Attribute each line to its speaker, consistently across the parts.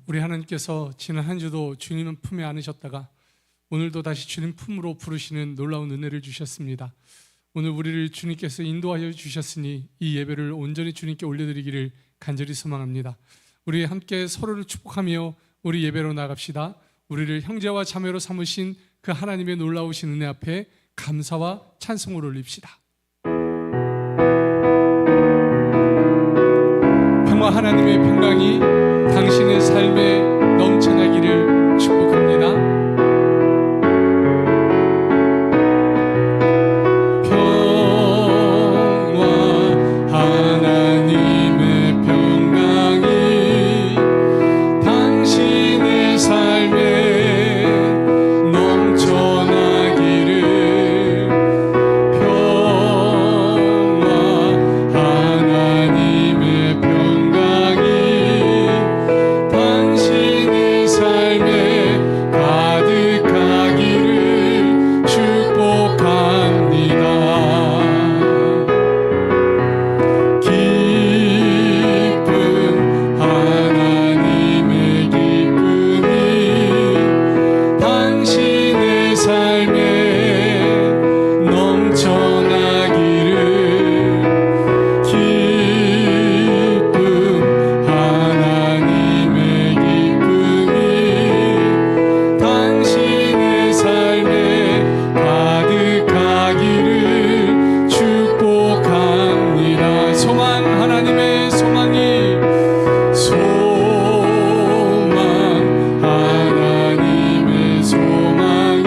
Speaker 1: 우리 하나님께서 지난 한 주도 주님 품에 안으셨다가 오늘도 다시 주님 품으로 부르시는 놀라운 은혜를 주셨습니다. 오늘 우리를 주님께서 인도하여 주셨으니 이 예배를 온전히 주님께 올려드리기를 간절히 소망합니다. 우리 함께 서로를 축복하며 우리 예배로 나갑시다. 우리를 형제와 자매로 삼으신 그 하나님의 놀라우신 은혜 앞에 감사와 찬송을 올립시다. 평화 하나님의 평강이 당신의 삶에 넘쳐나기를 축복합니다. 평화 하나님의 평강이 당신의 삶에 넘쳐나기를. 평화 하나님의 평강이 당신의 삶에 가득하기를 축복합니다. 기쁨 하나님의 기쁨이 당신의 삶에 넘쳐나기를. 기쁨 하나님의 기쁨이 당신의 삶에 가득하기를 축복합니다. 소망 하나님의 소망이 하나님의 소망이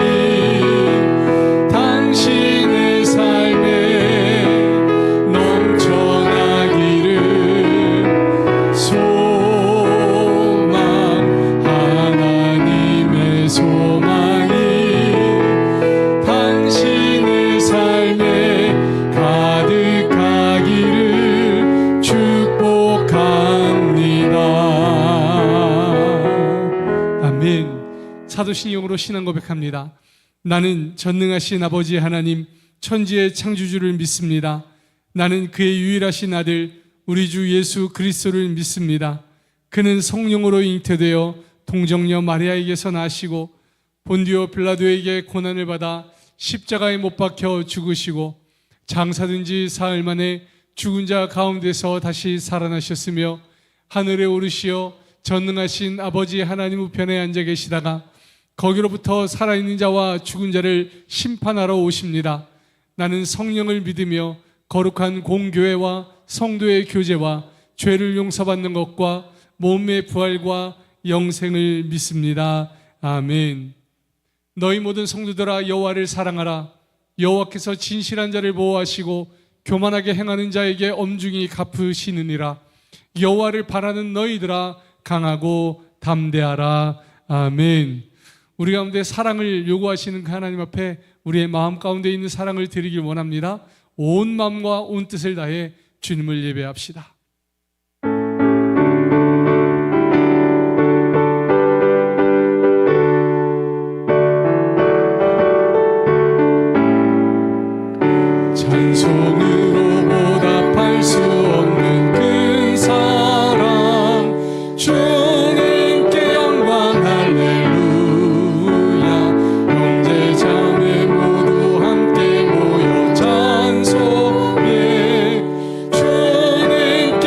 Speaker 1: 당신의 삶에 넘쳐나기를. 하나님의 소망이 당신의 삶에 가득하기를 축복합니다. 아멘. 사도신경으로 신앙 고백합니다. 나는 전능하신 아버지 하나님 천지의 창조주를 믿습니다. 나는 그의 유일하신 아들 우리 주 예수 그리스도를 믿습니다. 그는 성령으로 잉태되어 동정녀 마리아에게서 나시고 본디오 빌라도에게 고난을 받아 십자가에 못 박혀 죽으시고 장사된 지 사흘 만에 죽은 자 가운데서 다시 살아나셨으며 하늘에 오르시어 전능하신 아버지 하나님 우편에 앉아 계시다가 거기로부터 살아있는 자와 죽은 자를 심판하러 오십니다. 나는 성령을 믿으며 거룩한 공교회와 성도의 교제와 죄를 용서받는 것과 몸의 부활과 영생을 믿습니다. 아멘. 너희 모든 성도들아 여호와를 사랑하라. 여호와께서 진실한 자를 보호하시고 교만하게 행하는 자에게 엄중히 갚으시느니라. 여호와를 바라는 너희들아 강하고 담대하라. 아멘. 우리 가운데 사랑을 요구하시는 그 하나님 앞에 우리의 마음 가운데 있는 사랑을 드리길 원합니다. 온 마음과 온 뜻을 다해 주님을 예배합시다. 찬송으로 보답할 수 없는 큰 사랑 주님께 영광 할렐루야. 형제 자매 모두 함께 모여 찬송해. 주님께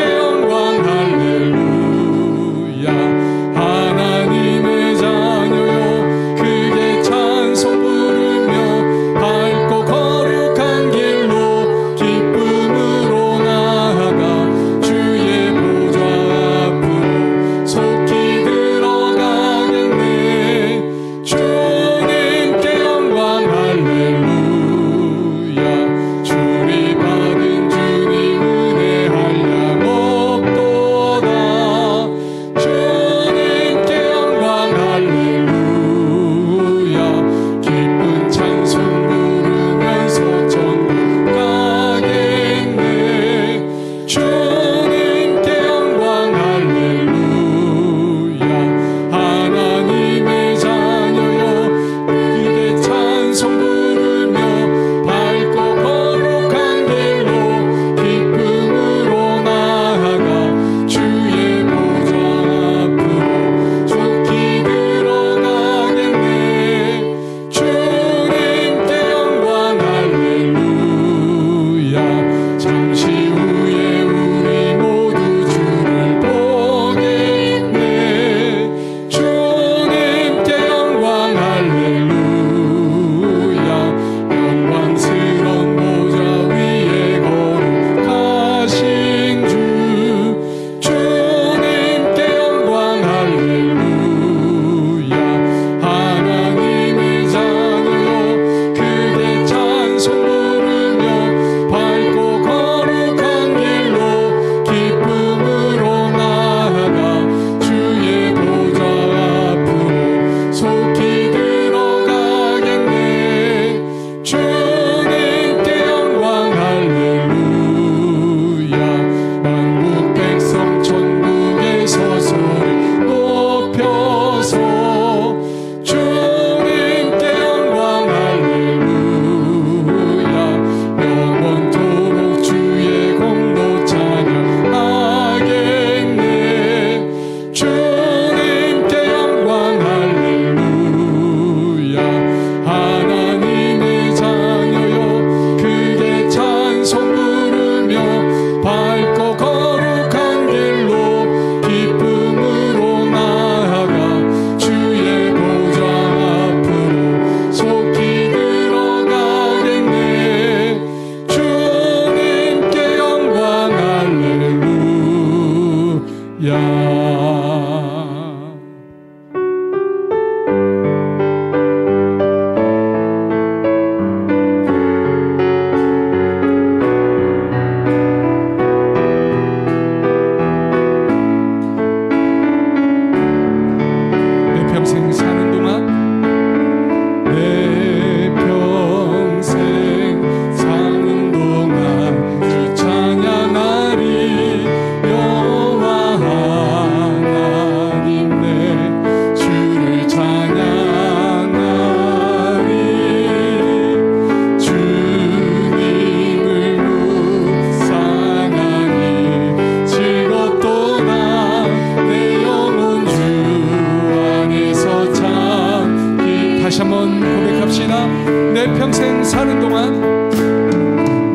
Speaker 1: 한번 고백합시다. 내 평생 사는 동안,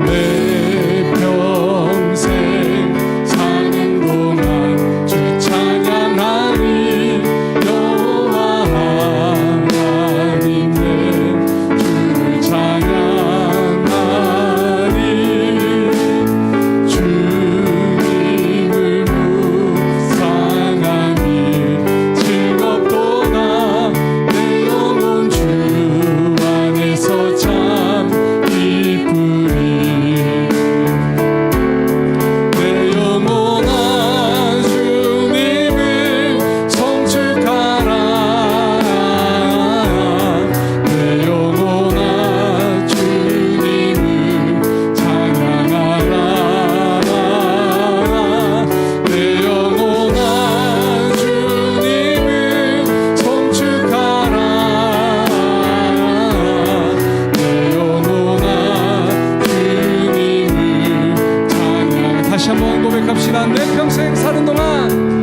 Speaker 1: 내 평생 사는 동안 주 찬양하리. 여호와 하나님 내 주를 찬양하리. 주님을 묵상하니 즐겁도다. 내 영혼 주 안에서 참 기쁘리. 내 영혼아 주님을 성축하라. 내 영혼아 주님을 찬양하라. 내 영혼아 주님을 성축하라. 내 영혼아 주님을 찬양. 다시 한번 고백합시다. 내 평생 사는 동안,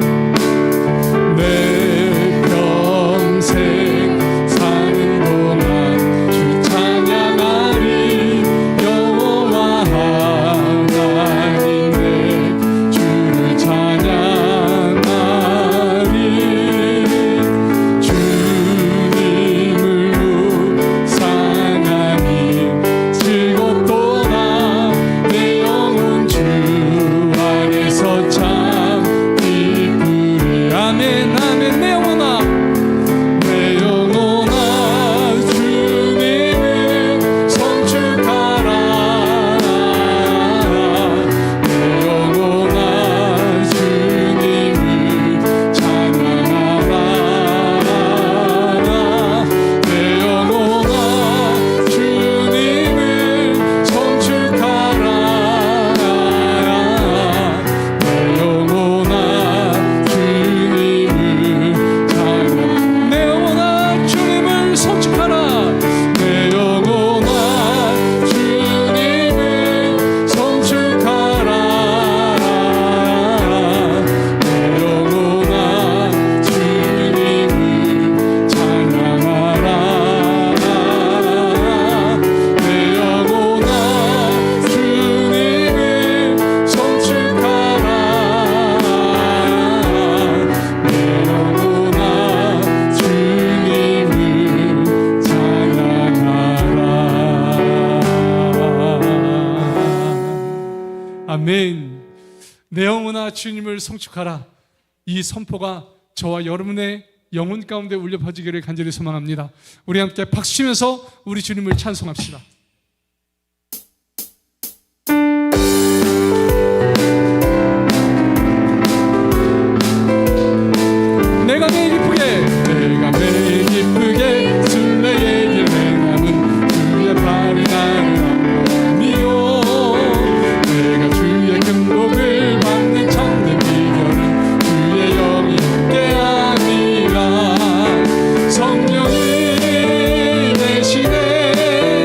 Speaker 1: 내 평생 사는 동안 주 찬양하리. 여호와 하나님 내 주를 찬양하리. 주님을 묵상하니 즐겁도다. 내 영혼 주 안에서 참 기쁘리. 아멘 아멘. 내 영혼아, 내 영혼아 주님을 성축하라. 내 영혼아 주님을 찬양하라. 내 영혼아 주님을 성축하라. 내 영혼아 주님을 찬양. 내 영혼아 주님을 성축하라. 내 영혼아 주님을 성축하라. 내 영혼아 주님을 찬양하라. 내 영혼아 주님을 성축하라. 내 영혼아 주님을 찬양하라. 아멘. 내 영혼아 주님을 성축하라. 이 선포가 저와 여러분의 영혼 가운데 울려 퍼지기를 간절히 소망합니다. 우리 함께 박수 치면서 우리 주님을 찬송합시다. 내가 매일 기쁘게 순례의 길 행함은 주의 발이 나를 안니요. 내가 주의 경복을 받는 참된 비결은 주의 영이 함께함이라. 성령이 대신에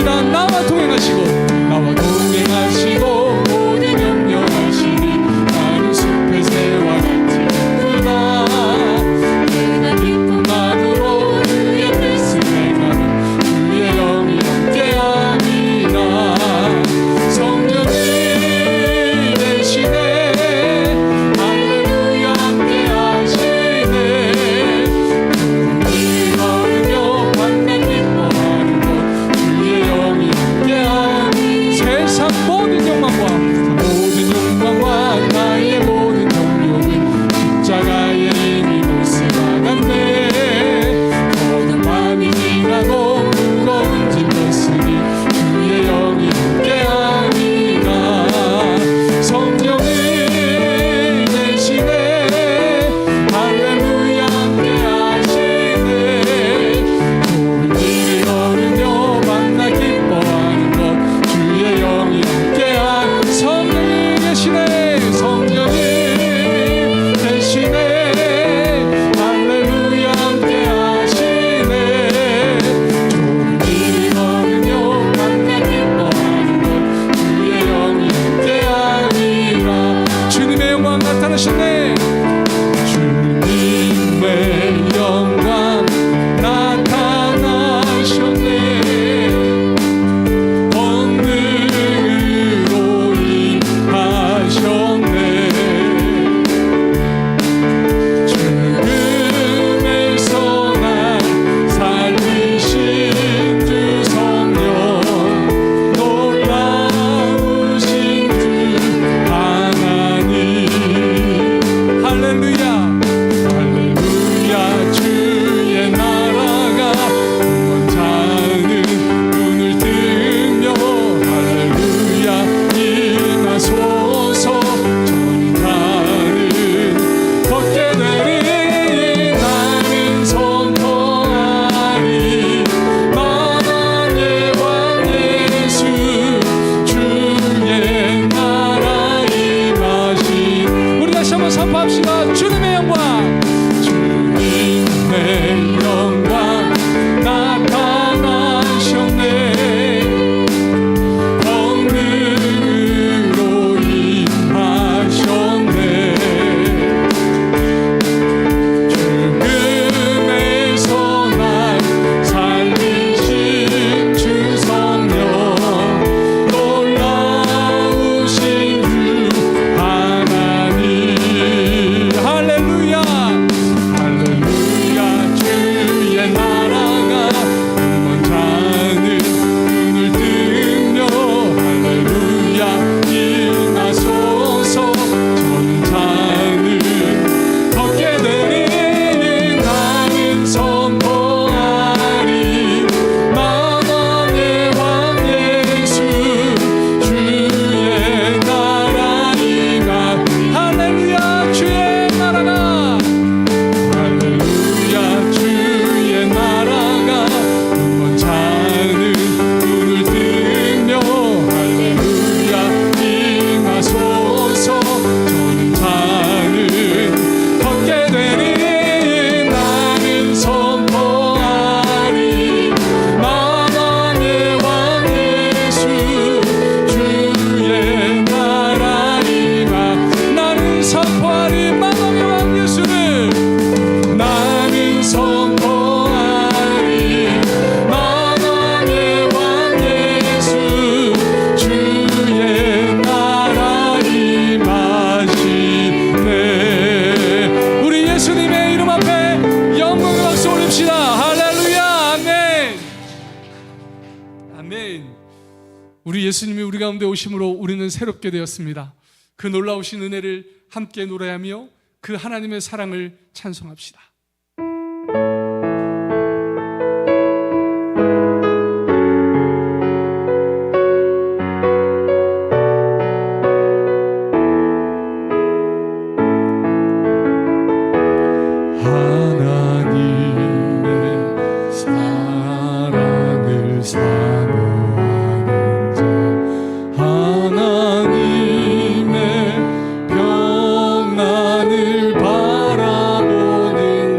Speaker 1: 감사합니다. 나와 동행하시고 모든 염려하시니 나는 숲의 새와 같이 크다. 내가 기쁨만으로 주의 뜻을 행하는 주의 영이 함께함이라. 성령이 되시네 할렐루야 함께하시네. 이 걸으며 만나 기뻐하는 것 주의 영이 함께함이. 세상 모든 욕망과 나의 모든 정욕은 십자가에 이미 못쓰아갔네. 모든 밤이 지나고 무거운 짐 졌으니 주의 영이 함께함이라. 성령이 되시네 할렐루야 함께하시네. 좋은 길을 걸으며 만나 기뻐하는 것 주의 영이 함께함. 성령이 계시네 성령이 되시네 할렐루야 함께하시네. 좋은 길을 걸으며 만나 기뻐하는 것 주의 영이 함께함이라. 주님의 영광 나타나셨네. 주님의 영광 나타나셨네. 권능으로 임하셨네. 죽음에서 날 살리신 주 성령, 놀라우신 주 하나님. 할렐루야 할렐루야. 주의 나라가 원하는 눈을 뜨며 할렐루야 임하소서. 전파는 걷게 되리 나는 선포하리. 만왕의 왕 예수 주의 나라 임하신. 우리 다시 한번 선포합시다. 주님의 영광 주님의 영광 나타나셨네. 권능으로 임하셨네. 죽음에서 날 살리신 주 성령, 놀라우신 주 하나님. 할렐루야 할렐루야. 주의 나라가 원하는 눈을 뜨며 할렐루야 임하소서. 전사는 걷게 되리 나는 선포하리. 만왕의 왕 예수 주의 나라 임하. 할렐루야. 주의 나라가 할렐루야. 주의 나라가 원하는 눈을 뜨며 할렐루야 임하소서. 전사는 걷게 되리 나는 선포하리. 만왕의 왕 예수 주의 나라 임하. 나는 선포하리. 만왕의 왕 예수를 나는 선포하리. 만왕의 왕 예수 주의 나라 임하시네. 우리 예수님의 이름 앞에 영광의 박수 올립시다. 할렐루야. 아멘 아멘. 우리 예수님이 우리 가운데 오심으로 우리는 새롭게 되었습니다. 그 놀라우신 은혜를 함께 노래하며 그 하나님의 사랑을 찬송합시다. 하나님의 사랑을 사모하는 자, 하나님의 평안을 바라보는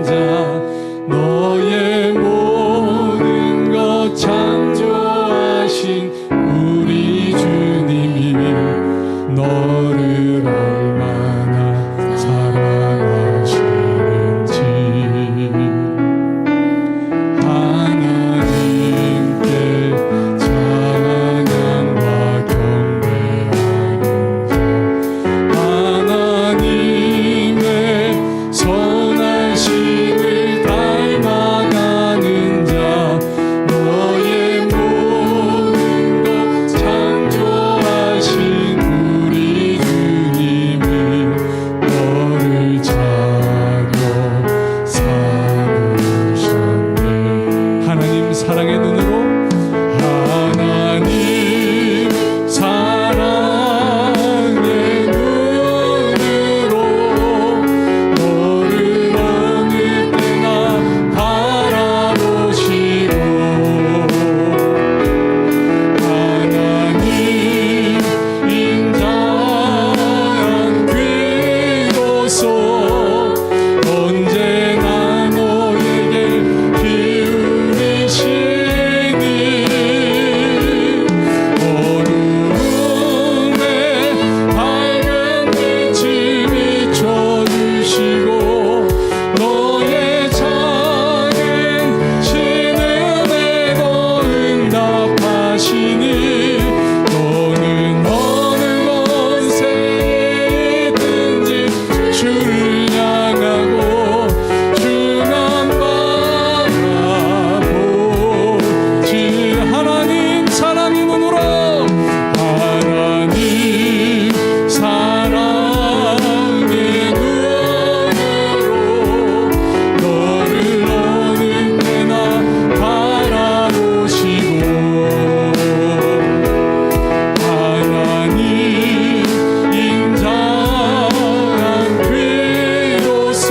Speaker 1: 사랑의 눈으로 하나님 사랑의 눈으로 너를 어느 때나 바라보시고 하나님 인자한 그로서 언제나 너에게 기울이시니 어두움에 밝은 빛을 비춰주시고 너의 작은 신음에도 응답하시니 너는 어느 곳에 있든지 주를 향하고 주만 바라보지 하나님 사랑의 눈으로 하나님 사랑의 눈으로 너를 어느 때나 바라보시고 하나님 인자한 그로서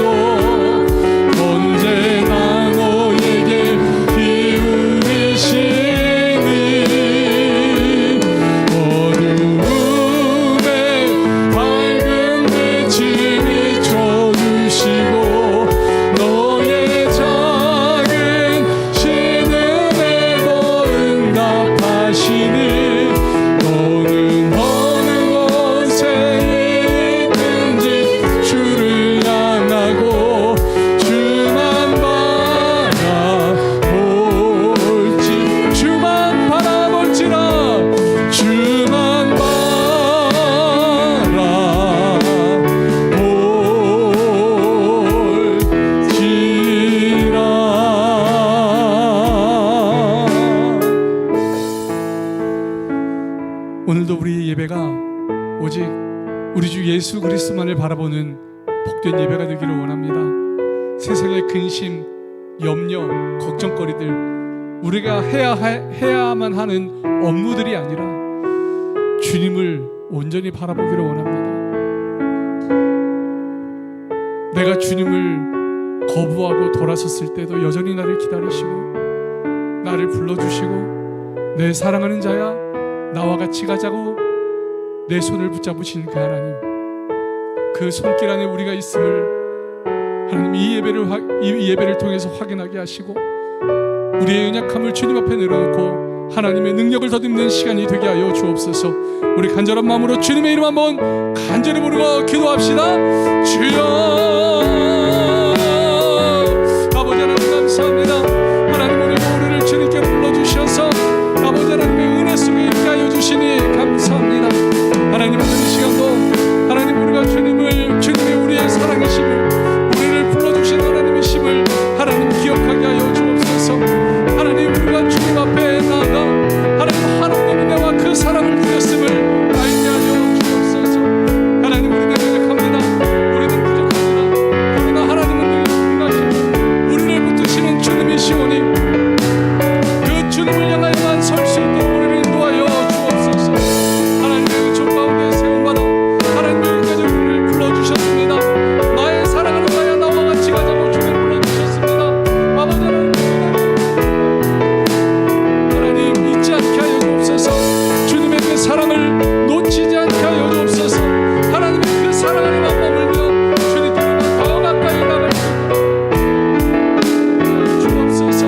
Speaker 1: 언제나 너에게 기울이시니 어두움에 밝은 빛을 비춰주시고 너의 작은 신음에도 응답하시니 너는 어느 곳에 있든지 주를 향하고 주만 바라볼지라 주만 오늘도 우리 예배가 오직 우리 주 예수 그리스도만을 바라보는 복된 예배가 되기를 원합니다. 세상의 근심, 염려, 걱정거리들 우리가 해야만 하는 업무들이 아니라 주님을 온전히 바라보기를 원합니다. 내가 주님을 거부하고 돌아섰을 때도 여전히 나를 기다리시고 나를 불러주시고 내 사랑하는 자야 나와 같이 가자고 내 손을 붙잡으신 그 하나님, 그 손길 안에 우리가 있음을 하나님 이 예배를 통해서 확인하게 하시고 우리의 연약함을 주님 앞에 내려놓고 하나님의 능력을 덧입는 시간이 되게 하여 주옵소서. 우리 간절한 마음으로 주님의 이름 한번 간절히 부르고 기도합시다. 주여 아버지 하나님 감사합니다. 하나님 오늘 우리를 주님께 불러주셔서 아버지 하나님의 은혜 속에 있게 하여 주시니 감사합니다. 하나님 오늘 이 시간도 하나님 우리가 주님의 우리의 사랑이심을 우리를 불러주신 하나님이심을 하나님 기억하게 하여 주옵소서. 하나님 우리가 주님 앞에 나아가 하나님 한없는 은혜와 그 사랑을 드렸음을 알게 하여 주옵소서. 하나님 우리는 연약합니다. 우리는 부족합니다. 그러나 하나님은 늘 인하시고 우리를 붙드시는 주님이시오니 그 주님을 향하여만 설 수 있도록 우리를 인도하여 주옵소서. 하나님의 은총 가운데 세움받아 하나님의 여기까지 우리를 불러주셨습니다. 나의 사랑하는 자야 나와 같이 가자고 주님 불러주셨습니다. 아버지 하나님 잊지 않게 하여 주옵소서. 주님의 그 사랑을 놓치지 않게 하여 주옵소서. 하나님의 그 사랑 안에 머물며 주님께로만 더 가까이 나갈 수 있도록 주옵소서.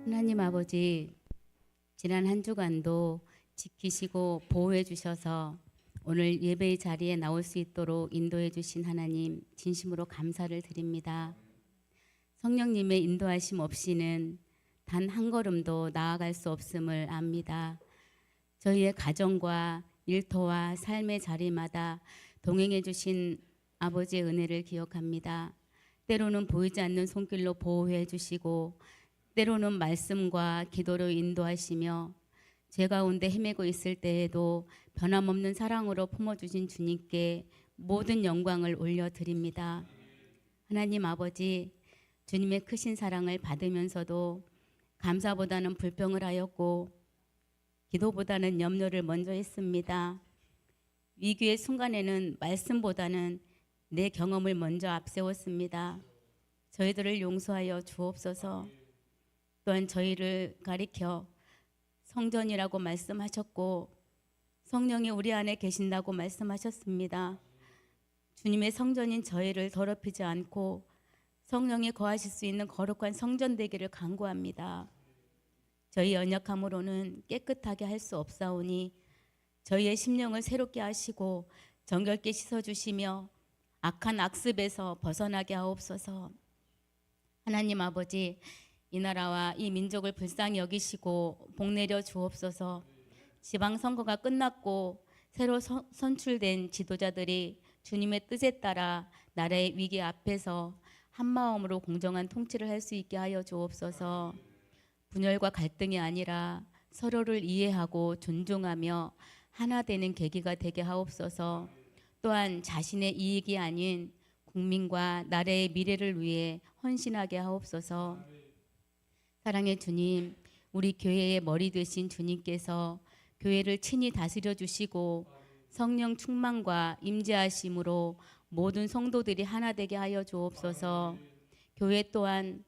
Speaker 2: 하나님 아버지, 지난 한 주간도 지키시고 보호해 주셔서 오늘 예배의 자리에 나올 수 있도록 인도해 주신 하나님 진심으로 감사를 드립니다. 성령님의 인도하심 없이는 단 한 걸음도 나아갈 수 없음을 압니다. 저희의 가정과 일터와 삶의 자리마다 동행해 주신 아버지의 은혜를 기억합니다. 때로는 보이지 않는 손길로 보호해 주시고 때로는 말씀과 기도로 인도하시며 죄 가운데 헤매고 있을 때에도 변함없는 사랑으로 품어주신 주님께 모든 영광을 올려드립니다. 하나님 아버지, 주님의 크신 사랑을 받으면서도 감사보다는 불평을 하였고 기도보다는 염려를 먼저 했습니다. 위기의 순간에는 말씀보다는 내 경험을 먼저 앞세웠습니다. 저희들을 용서하여 주옵소서. 또한 저희를 가리켜 성전이라고 말씀하셨고 성령이 우리 안에 계신다고 말씀하셨습니다. 주님의 성전인 저희를 더럽히지 않고 성령이 거하실 수 있는 거룩한 성전 되기를 간구합니다. 저희 연약함으로는 깨끗하게 할 수 없사오니 저희의 심령을 새롭게 하시고 정결케 씻어주시며 악한 악습에서 벗어나게 하옵소서. 하나님 아버지, 이 나라와 이 민족을 불쌍히 여기시고 복내려 주옵소서. 지방선거가 끝났고 새로 선출된 지도자들이 주님의 뜻에 따라 나라의 위기 앞에서 한마음으로 공정한 통치를 할 수 있게 하여 주옵소서. 분열과 갈등이 아니라 서로를 이해하고 존중하며 하나 되는 계기가 되게 하옵소서. 또한 자신의 이익이 아닌 국민과 나라의 미래를 위해 헌신하게 하옵소서. 사랑의 주님, 우리 교회의 머리 되신 주님께서 교회를 친히 다스려 주시고 성령 충만과 임재하심으로 모든 성도들이 하나 되게 하여 주옵소서. 교회 또한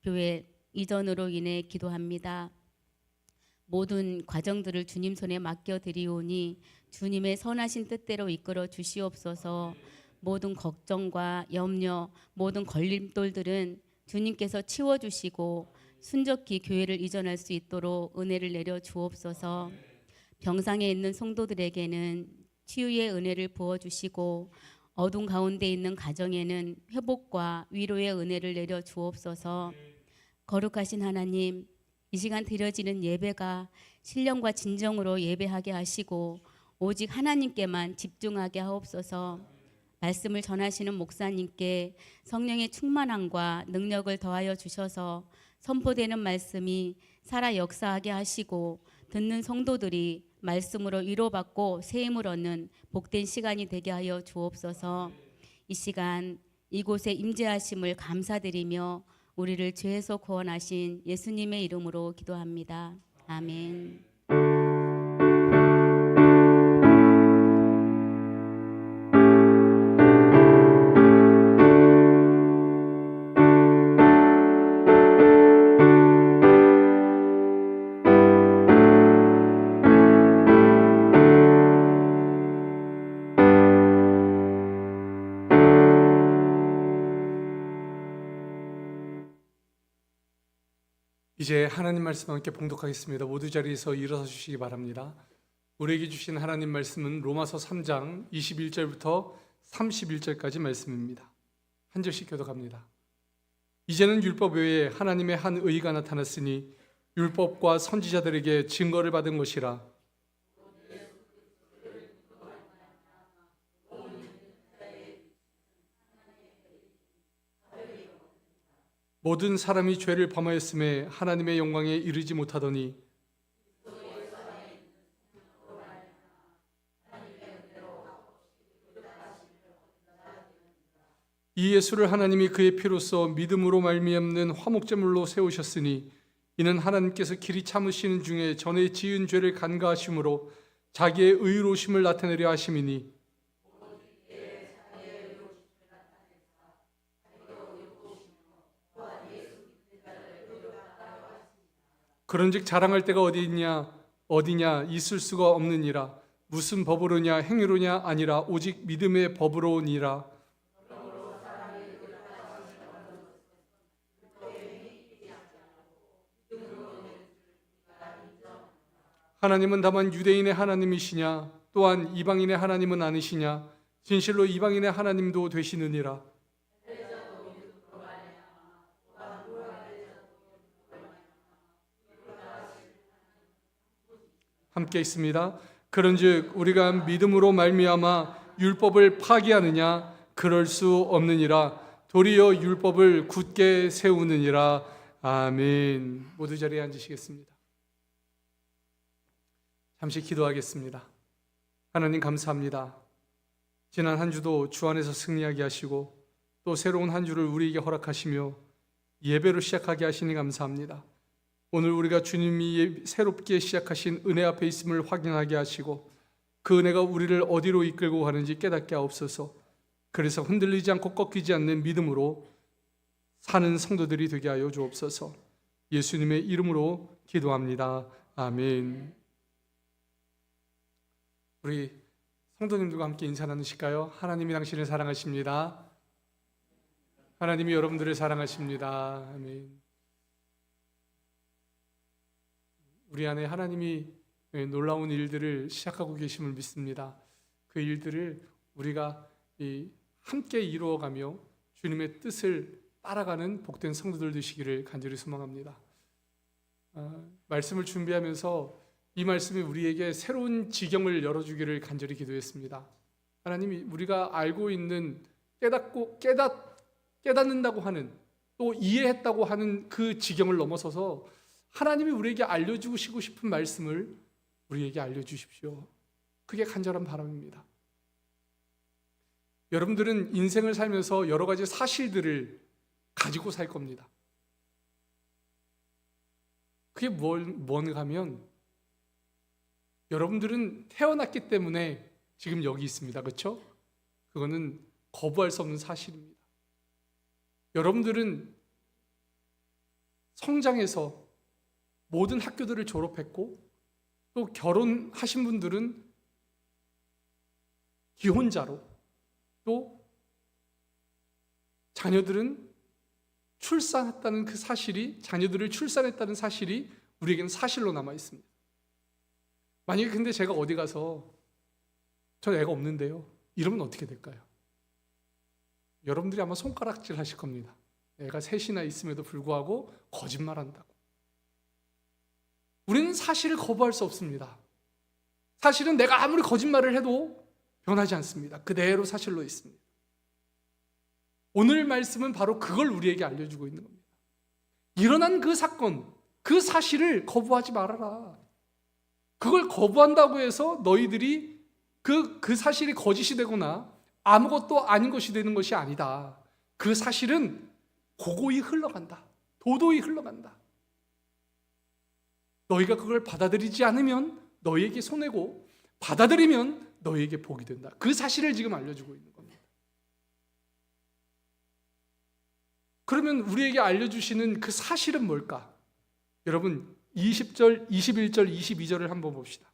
Speaker 2: 교회 이전으로 인해 기도합니다. 모든 과정들을 주님 손에 맡겨드리오니 주님의 선하신 뜻대로 이끌어 주시옵소서. 모든 걱정과 염려, 모든 걸림돌들은 주님께서 치워주시고 순적히 교회를 이전할 수 있도록 은혜를 내려 주옵소서. 병상에 있는 성도들에게는 치유의 은혜를 부어주시고 어둠 가운데 있는 가정에는 회복과 위로의 은혜를 내려 주옵소서. 거룩하신 하나님, 이 시간 드려지는 예배가 신령과 진정으로 예배하게 하시고 오직 하나님께만 집중하게 하옵소서. 말씀을 전하시는 목사님께 성령의 충만함과 능력을 더하여 주셔서 선포되는 말씀이 살아 역사하게 하시고 듣는 성도들이 말씀으로 위로받고 새 힘을 얻는 복된 시간이 되게 하여 주옵소서. 이 시간 이곳에 임재하심을 감사드리며 우리를 죄에서 구원하신 예수님의 이름으로 기도합니다. 아멘.
Speaker 1: 이제 하나님 말씀 함께 봉독하겠습니다. 모두 자리에서 일어서 주시기 바랍니다. 우리에게 주신 하나님 말씀은 로마서 3장 21절부터 31절까지 말씀입니다. 한 절씩 교독합니다. 이제는 율법 외에 하나님의 한 의가 나타났으니 율법과 선지자들에게 증거를 받은 것이라. 모든 사람이 죄를 범하였음에 하나님의 영광에 이르지 못하더니 이 예수를 하나님이 그의 피로써 믿음으로 말미암는 화목제물로 세우셨으니 이는 하나님께서 길이 참으시는 중에 전에 지은 죄를 간과하심으로 자기의 의로우심을 나타내려 하심이니 그런즉 자랑할 때가 어디냐 있을 수가 없느니라. 무슨 법으로냐 행위로냐 아니라 오직 믿음의 법으로니라. 하나님은 다만 유대인의 하나님이시냐 또한 이방인의 하나님은 아니시냐. 진실로 이방인의 하나님도 되시느니라. 함께 있습니다. 그런즉 우리가 믿음으로 말미암아 율법을 파기하느냐? 그럴 수 없느니라. 도리어 율법을 굳게 세우느니라. 아멘. 모두 자리에 앉으시겠습니다. 잠시 기도하겠습니다. 하나님 감사합니다. 지난 한 주도 주 안에서 승리하게 하시고 또 새로운 한 주를 우리에게 허락하시며 예배로 시작하게 하시니 감사합니다. 오늘 우리가 주님이 새롭게 시작하신 은혜 앞에 있음을 확인하게 하시고 그 은혜가 우리를 어디로 이끌고 가는지 깨닫게 하옵소서. 그래서 흔들리지 않고 꺾이지 않는 믿음으로 사는 성도들이 되게 하여 주옵소서. 예수님의 이름으로 기도합니다. 아멘. 우리 성도님들과 함께 인사 나누실까요? 하나님이 당신을 사랑하십니다. 하나님이 여러분들을 사랑하십니다. 아멘. 우리 안에 하나님이 놀라운 일들을 시작하고 계심을 믿습니다. 그 일들을 우리가 함께 이루어가며 주님의 뜻을 따라가는 복된 성도들 되시기를 간절히 소망합니다. 말씀을 준비하면서 이 말씀이 우리에게 새로운 지경을 열어주기를 간절히 기도했습니다. 하나님이 우리가 알고 있는 깨닫는다고 하는 또 이해했다고 하는 그 지경을 넘어서서 하나님이 우리에게 알려주시고 싶은 말씀을 우리에게 알려주십시오. 그게 간절한 바람입니다. 여러분들은 인생을 살면서 여러 가지 사실들을 가지고 살 겁니다. 그게 뭔가 하면 여러분들은 태어났기 때문에 지금 여기 있습니다. 그렇죠? 그거는 거부할 수 없는 사실입니다. 여러분들은 성장해서 모든 학교들을 졸업했고 또 결혼하신 분들은 기혼자로 또 자녀들은 출산했다는 그 사실이 자녀들을 출산했다는 사실이 우리에게는 사실로 남아 있습니다. 만약에 근데 제가 어디 가서 저 애가 없는데요 이러면 어떻게 될까요? 여러분들이 아마 손가락질 하실 겁니다. 애가 셋이나 있음에도 불구하고 거짓말한다고. 우리는 사실을 거부할 수 없습니다. 사실은 내가 아무리 거짓말을 해도 변하지 않습니다. 그대로 사실로 있습니다. 오늘 말씀은 바로 그걸 우리에게 알려주고 있는 겁니다. 일어난 그 사건, 그 사실을 거부하지 말아라. 그걸 거부한다고 해서 너희들이 그 사실이 거짓이 되거나 아무것도 아닌 것이 되는 것이 아니다. 그 사실은 고고히 흘러간다. 도도히 흘러간다. 너희가 그걸 받아들이지 않으면 너희에게 손해고 받아들이면 너희에게 복이 된다. 그 사실을 지금 알려주고 있는 겁니다. 그러면 우리에게 알려주시는 그 사실은 뭘까? 여러분 20절, 21절, 22절을 한번 봅시다.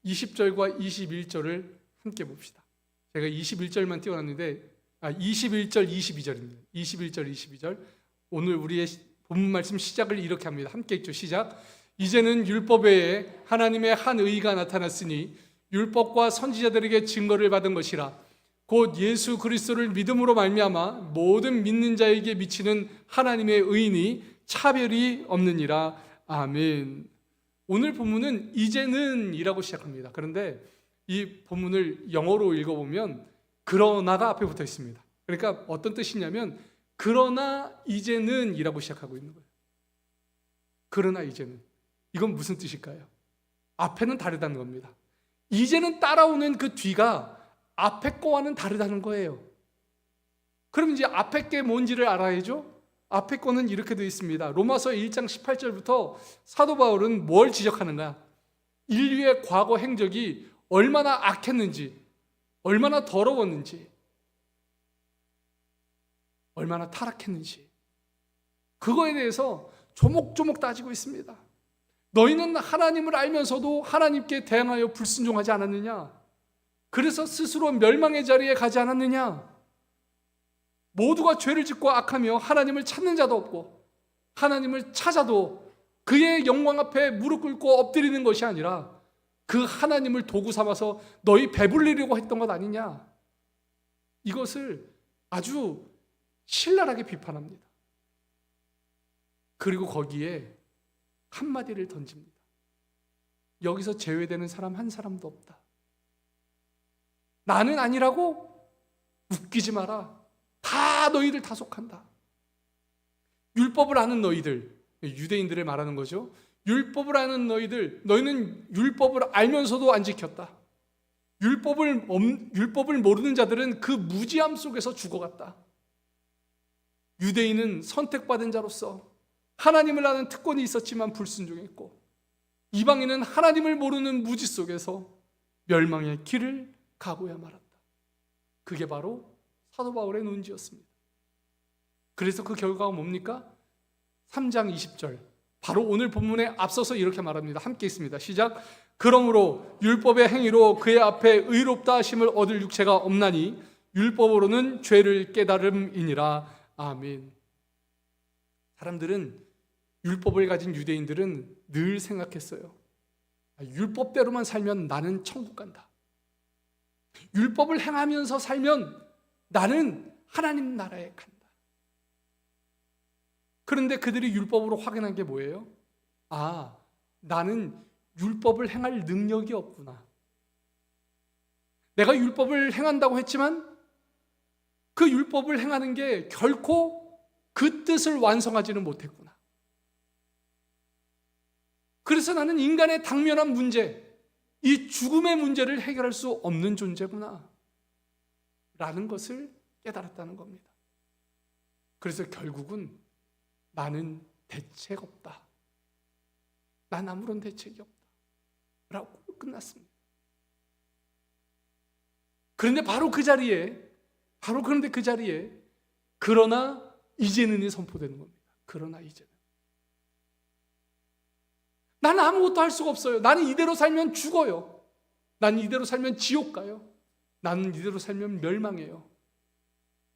Speaker 1: 20절과 21절을 함께 봅시다. 제가 21절만 띄워놨는데 21절, 22절입니다. 21절, 22절. 오늘 우리의 본문 말씀 시작을 이렇게 합니다. 함께 읽죠. 시작. 이제는 율법 외에 하나님의 한 의가 나타났으니 율법과 선지자들에게 증거를 받은 것이라. 곧 예수 그리스도를 믿음으로 말미암아 모든 믿는 자에게 미치는 하나님의 의인이 차별이 없느니라. 아멘. 오늘 본문은 이제는 이라고 시작합니다. 그런데 이 본문을 영어로 읽어보면 그러나가 앞에 붙어 있습니다. 그러니까 어떤 뜻이냐면 그러나 이제는 이라고 시작하고 있는 거예요. 그러나 이제는. 이건 무슨 뜻일까요? 앞에는 다르다는 겁니다. 이제는 따라오는 그 뒤가 앞에 거와는 다르다는 거예요. 그럼 이제 앞에 게 뭔지를 알아야죠. 앞에 거는 이렇게 되어 있습니다. 로마서 1장 18절부터 사도 바울은 뭘 지적하는가? 인류의 과거 행적이 얼마나 악했는지, 얼마나 더러웠는지, 얼마나 타락했는지 그거에 대해서 조목조목 따지고 있습니다. 너희는 하나님을 알면서도 하나님께 대항하여 불순종하지 않았느냐? 그래서 스스로 멸망의 자리에 가지 않았느냐? 모두가 죄를 짓고 악하며 하나님을 찾는 자도 없고 하나님을 찾아도 그의 영광 앞에 무릎 꿇고 엎드리는 것이 아니라 그 하나님을 도구 삼아서 너희 배불리려고 했던 것 아니냐? 이것을 아주 신랄하게 비판합니다. 그리고 거기에 한마디를 던집니다. 여기서 제외되는 사람 한 사람도 없다. 나는 아니라고? 웃기지 마라. 다 너희들 다 속한다. 율법을 아는 너희들, 유대인들을 말하는 거죠. 율법을 아는 너희들, 너희는 율법을 알면서도 안 지켰다. 율법을 모르는 자들은 그 무지함 속에서 죽어갔다. 유대인은 선택받은 자로서 하나님을 아는 특권이 있었지만 불순종했고, 이방인은 하나님을 모르는 무지 속에서 멸망의 길을 가고야 말았다. 그게 바로 사도 바울의 논지였습니다. 그래서 그 결과가 뭡니까? 3장 20절, 바로 오늘 본문에 앞서서 이렇게 말합니다. 함께 있습니다. 시작. 그러므로 율법의 행위로 그의 앞에 의롭다 하심을 얻을 육체가 없나니 율법으로는 죄를 깨달음이니라. 아멘. 사람들은, 율법을 가진 유대인들은 늘 생각했어요. 율법대로만 살면 나는 천국 간다. 율법을 행하면서 살면 나는 하나님 나라에 간다. 그런데 그들이 율법으로 확인한 게 뭐예요? 아, 나는 율법을 행할 능력이 없구나. 내가 율법을 행한다고 했지만 그 율법을 행하는 게 결코 그 뜻을 완성하지는 못했구나. 그래서 나는 인간의 당면한 문제, 이 죽음의 문제를 해결할 수 없는 존재구나 라는 것을 깨달았다는 겁니다. 그래서 결국은 나는 대책 없다, 난 아무런 대책이 없다 라고 끝났습니다. 그런데 바로 그 자리에 그러나 이제는이 선포되는 겁니다. 그러나 이제는 나는 아무것도 할 수가 없어요. 나는 이대로 살면 죽어요. 나는 이대로 살면 지옥 가요. 나는 이대로 살면 멸망해요.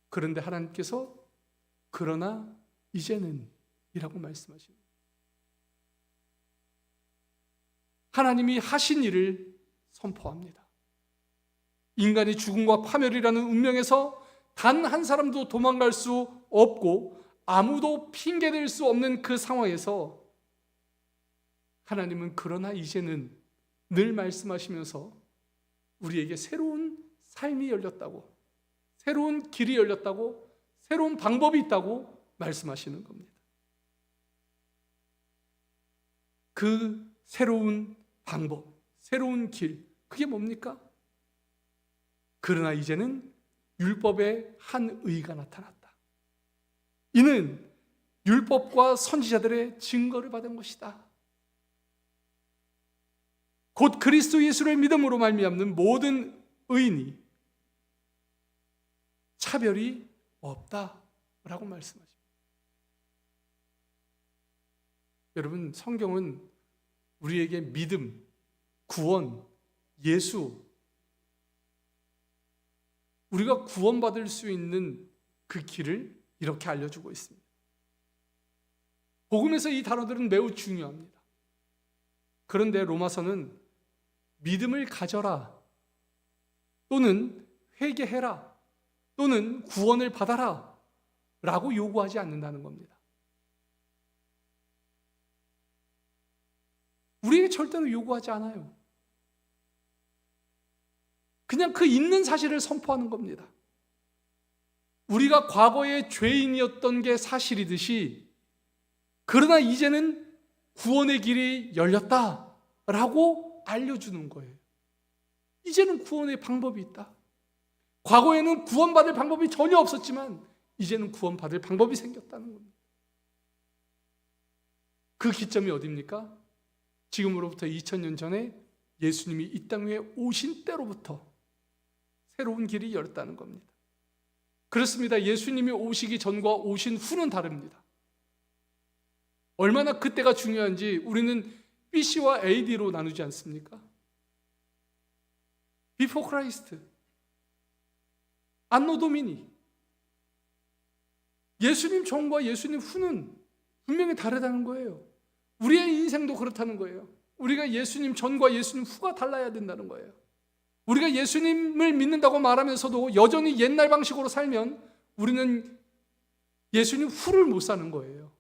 Speaker 1: 그런데 하나님께서 그러나 이제는 이라고 말씀하십니다. 하나님이 하신 일을 선포합니다. 인간이 죽음과 파멸이라는 운명에서 단 한 사람도 도망갈 수 없고 아무도 핑계댈 수 없는 그 상황에서 하나님은 그러나 이제는 늘 말씀하시면서 우리에게 새로운 삶이 열렸다고, 새로운 길이 열렸다고, 새로운 방법이 있다고 말씀하시는 겁니다. 그 새로운 방법, 새로운 길, 그게 뭡니까? 그러나 이제는 율법의 한 의가 나타났다. 이는 율법과 선지자들의 증거를 받은 것이다. 곧 그리스도 예수를 믿음으로 말미암는 모든 의인이 차별이 없다라고 말씀하십니다. 여러분, 성경은 우리에게 믿음, 구원, 예수, 우리가 구원받을 수 있는 그 길을 이렇게 알려주고 있습니다. 복음에서 이 단어들은 매우 중요합니다. 그런데 로마서는 믿음을 가져라, 또는 회개해라, 또는 구원을 받아라 라고 요구하지 않는다는 겁니다. 우리에게 절대로 요구하지 않아요. 그냥 그 있는 사실을 선포하는 겁니다. 우리가 과거에 죄인이었던 게 사실이듯이 그러나 이제는 구원의 길이 열렸다라고 알려주는 거예요. 이제는 구원의 방법이 있다. 과거에는 구원받을 방법이 전혀 없었지만 이제는 구원받을 방법이 생겼다는 겁니다. 그 기점이 어디입니까? 지금으로부터 2000년 전에 예수님이 이 땅 위에 오신 때로부터 새로운 길이 열렸다는 겁니다. 그렇습니다. 예수님이 오시기 전과 오신 후는 다릅니다. 얼마나 그때가 중요한지 우리는 BC와 AD로 나누지 않습니까? Before Christ, 안노 도미니. 예수님 전과 예수님 후는 분명히 다르다는 거예요. 우리의 인생도 그렇다는 거예요. 우리가 예수님 전과 예수님 후가 달라야 된다는 거예요. 우리가 예수님을 믿는다고 말하면서도 여전히 옛날 방식으로 살면 우리는 예수님 후를 못 사는 거예요.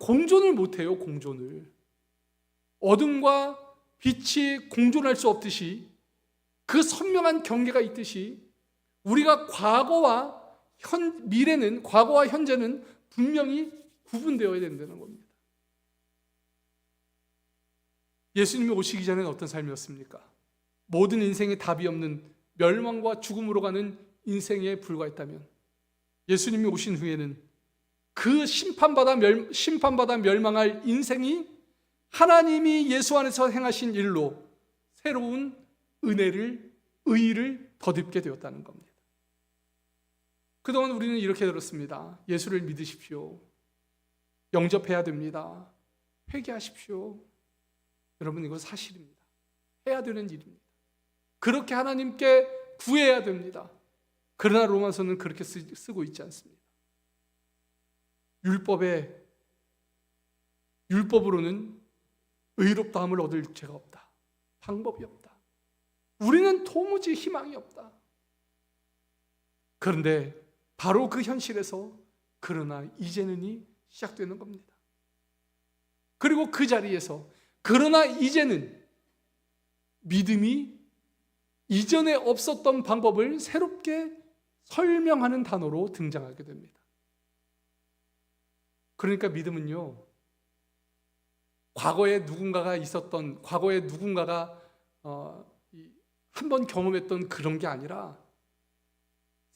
Speaker 1: 공존을 못해요. 공존을. 어둠과 빛이 공존할 수 없듯이, 그 선명한 경계가 있듯이, 우리가 과거와 현재는 분명히 구분되어야 된다는 겁니다. 예수님이 오시기 전에는 어떤 삶이었습니까? 모든 인생에 답이 없는 멸망과 죽음으로 가는 인생에 불과했다면, 예수님이 오신 후에는 그 심판받아 멸망할 인생이 하나님이 예수 안에서 행하신 일로 새로운 의의를 덧입게 되었다는 겁니다. 그동안 우리는 이렇게 들었습니다. 예수를 믿으십시오. 영접해야 됩니다. 회개하십시오. 여러분, 이거 사실입니다. 해야 되는 일입니다. 그렇게 하나님께 구해야 됩니다. 그러나 로마서는 그렇게 쓰고 있지 않습니다. 율법으로는 의롭다함을 얻을 죄가 없다. 방법이 없다. 우리는 도무지 희망이 없다. 그런데 바로 그 현실에서 그러나 이제는이 시작되는 겁니다. 그리고 그 자리에서 그러나 이제는 믿음이 이전에 없었던 방법을 새롭게 설명하는 단어로 등장하게 됩니다. 그러니까 믿음은요, 과거에 누군가가 한번 경험했던 그런 게 아니라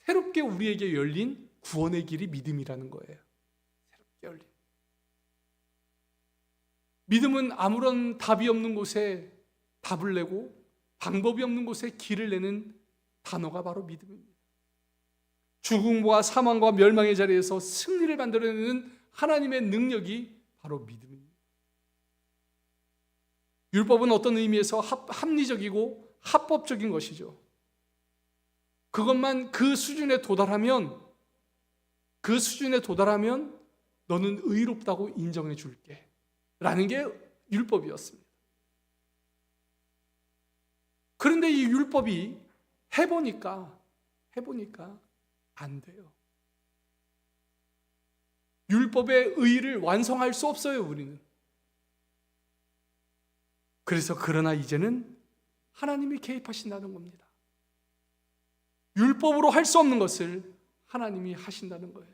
Speaker 1: 새롭게 우리에게 열린 구원의 길이 믿음이라는 거예요. 새롭게 열린. 믿음은 아무런 답이 없는 곳에 답을 내고 방법이 없는 곳에 길을 내는 단어가 바로 믿음입니다. 죽음과 사망과 멸망의 자리에서 승리를 만들어내는 하나님의 능력이 바로 믿음입니다. 율법은 어떤 의미에서 합리적이고 합법적인 것이죠. 그것만 그 수준에 도달하면 너는 의롭다고 인정해 줄게 라는 게 율법이었습니다. 그런데 이 율법이 해보니까 안 돼요. 율법의 의의를 완성할 수 없어요, 우리는. 그래서 그러나 이제는 하나님이 개입하신다는 겁니다. 율법으로 할 수 없는 것을 하나님이 하신다는 거예요.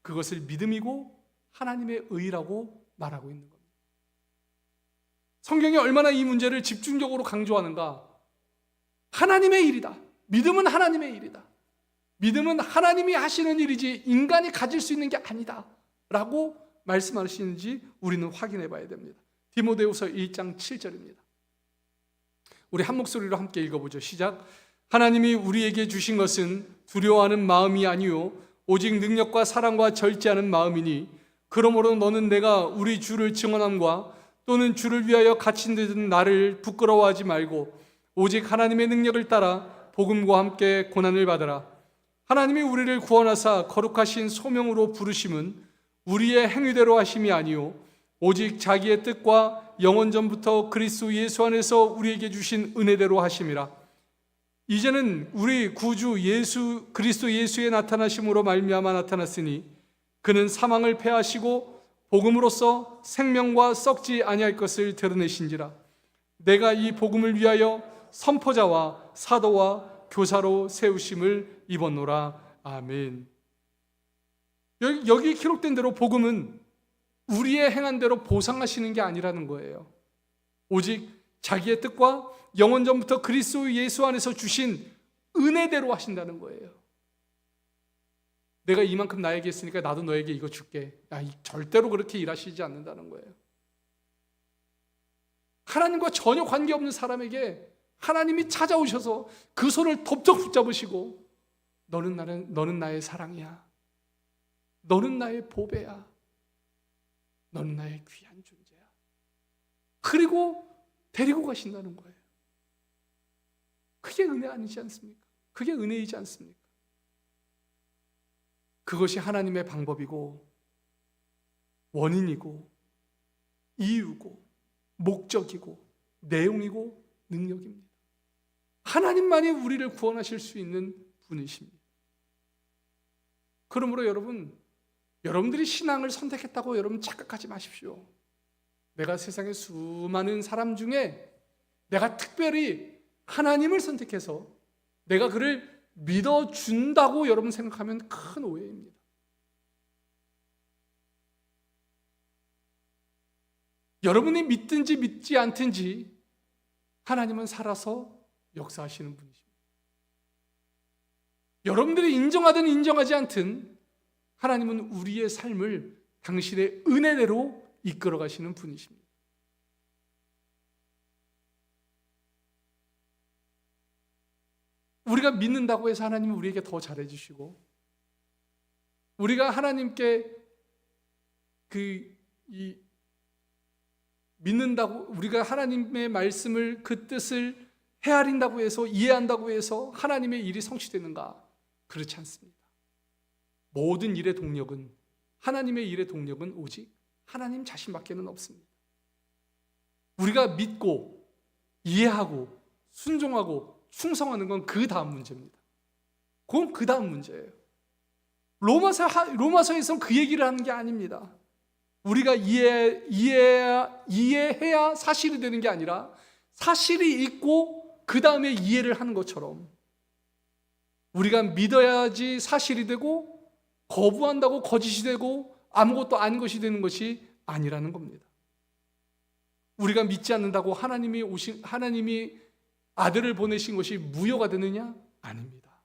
Speaker 1: 그것을 믿음이고 하나님의 의라고 말하고 있는 겁니다. 성경이 얼마나 이 문제를 집중적으로 강조하는가? 하나님의 일이다. 믿음은 하나님의 일이다. 믿음은 하나님이 하시는 일이지 인간이 가질 수 있는 게 아니다 라고 말씀하시는지 우리는 확인해 봐야 됩니다. 디모데후서 1장 7절입니다. 우리 한 목소리로 함께 읽어보죠. 시작. 하나님이 우리에게 주신 것은 두려워하는 마음이 아니요 오직 능력과 사랑과 절제하는 마음이니 그러므로 너는 내가 우리 주를 증언함과 또는 주를 위하여 갇힌 듯은 나를 부끄러워하지 말고 오직 하나님의 능력을 따라 복음과 함께 고난을 받으라. 하나님이 우리를 구원하사 거룩하신 소명으로 부르심은 우리의 행위대로 하심이 아니요 오직 자기의 뜻과 영원전부터 그리스도 예수 안에서 우리에게 주신 은혜대로 하심이라. 이제는 우리 구주 예수 그리스도 예수의 나타나심으로 말미암아 나타났으니 그는 사망을 패하시고 복음으로써 생명과 썩지 아니할 것을 드러내신지라. 내가 이 복음을 위하여 선포자와 사도와 교사로 세우심을 입었노라. 아멘. 여기 기록된 대로 복음은 우리의 행한 대로 보상하시는 게 아니라는 거예요. 오직 자기의 뜻과 영원전부터 그리스도 예수 안에서 주신 은혜대로 하신다는 거예요. 내가 이만큼 나에게 했으니까 나도 너에게 이거 줄게. 절대로 그렇게 일하시지 않는다는 거예요. 하나님과 전혀 관계없는 사람에게 하나님이 찾아오셔서 그 손을 덥석 붙잡으시고 너는 나의 사랑이야. 너는 나의 보배야. 너는 나의 귀한 존재야. 그리고 데리고 가신다는 거예요. 그게 은혜 아니지 않습니까? 그게 은혜이지 않습니까? 그것이 하나님의 방법이고 원인이고 이유고 목적이고 내용이고 능력입니다. 하나님만이 우리를 구원하실 수 있는 분이십니다. 그러므로 여러분, 여러분들이 신앙을 선택했다고 여러분 착각하지 마십시오. 내가 세상의 수많은 사람 중에 내가 특별히 하나님을 선택해서 내가 그를 믿어준다고 여러분 생각하면 큰 오해입니다. 여러분이 믿든지 믿지 않든지 하나님은 살아서 역사하시는 분이십니다. 여러분들이 인정하든 인정하지 않든 하나님은 우리의 삶을 당신의 은혜대로 이끌어 가시는 분이십니다. 우리가 믿는다고 해서 하나님은 우리에게 더 잘해 주시고, 우리가 하나님께 믿는다고, 우리가 하나님의 말씀을, 그 뜻을 헤아린다고 해서, 이해한다고 해서 하나님의 일이 성취되는가? 그렇지 않습니다. 모든 일의 동력은, 하나님의 일의 동력은 오직 하나님 자신밖에는 없습니다. 우리가 믿고 이해하고 순종하고 충성하는 건 그 다음 문제입니다. 그건 그 다음 문제예요. 로마서에서는 그 얘기를 하는 게 아닙니다. 우리가 이해해야 사실이 되는 게 아니라 사실이 있고 그 다음에 이해를 하는 것처럼 우리가 믿어야지 사실이 되고, 거부한다고 거짓이 되고 아무것도 아닌 것이 되는 것이 아니라는 겁니다. 우리가 믿지 않는다고 하나님이 아들을 보내신 것이 무효가 되느냐? 아닙니다.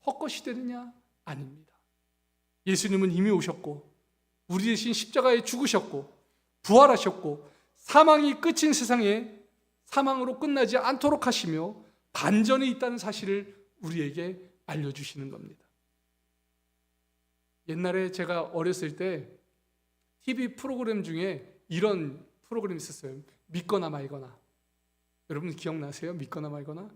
Speaker 1: 헛것이 되느냐? 아닙니다. 예수님은 이미 오셨고 우리 대신 십자가에 죽으셨고 부활하셨고 사망이 끝인 세상에 사망으로 끝나지 않도록 하시며 반전이 있다는 사실을 우리에게 알려주시는 겁니다. 옛날에 제가 어렸을 때 TV 프로그램 중에 이런 프로그램이 있었어요. 믿거나 말거나. 여러분 기억나세요? 믿거나 말거나?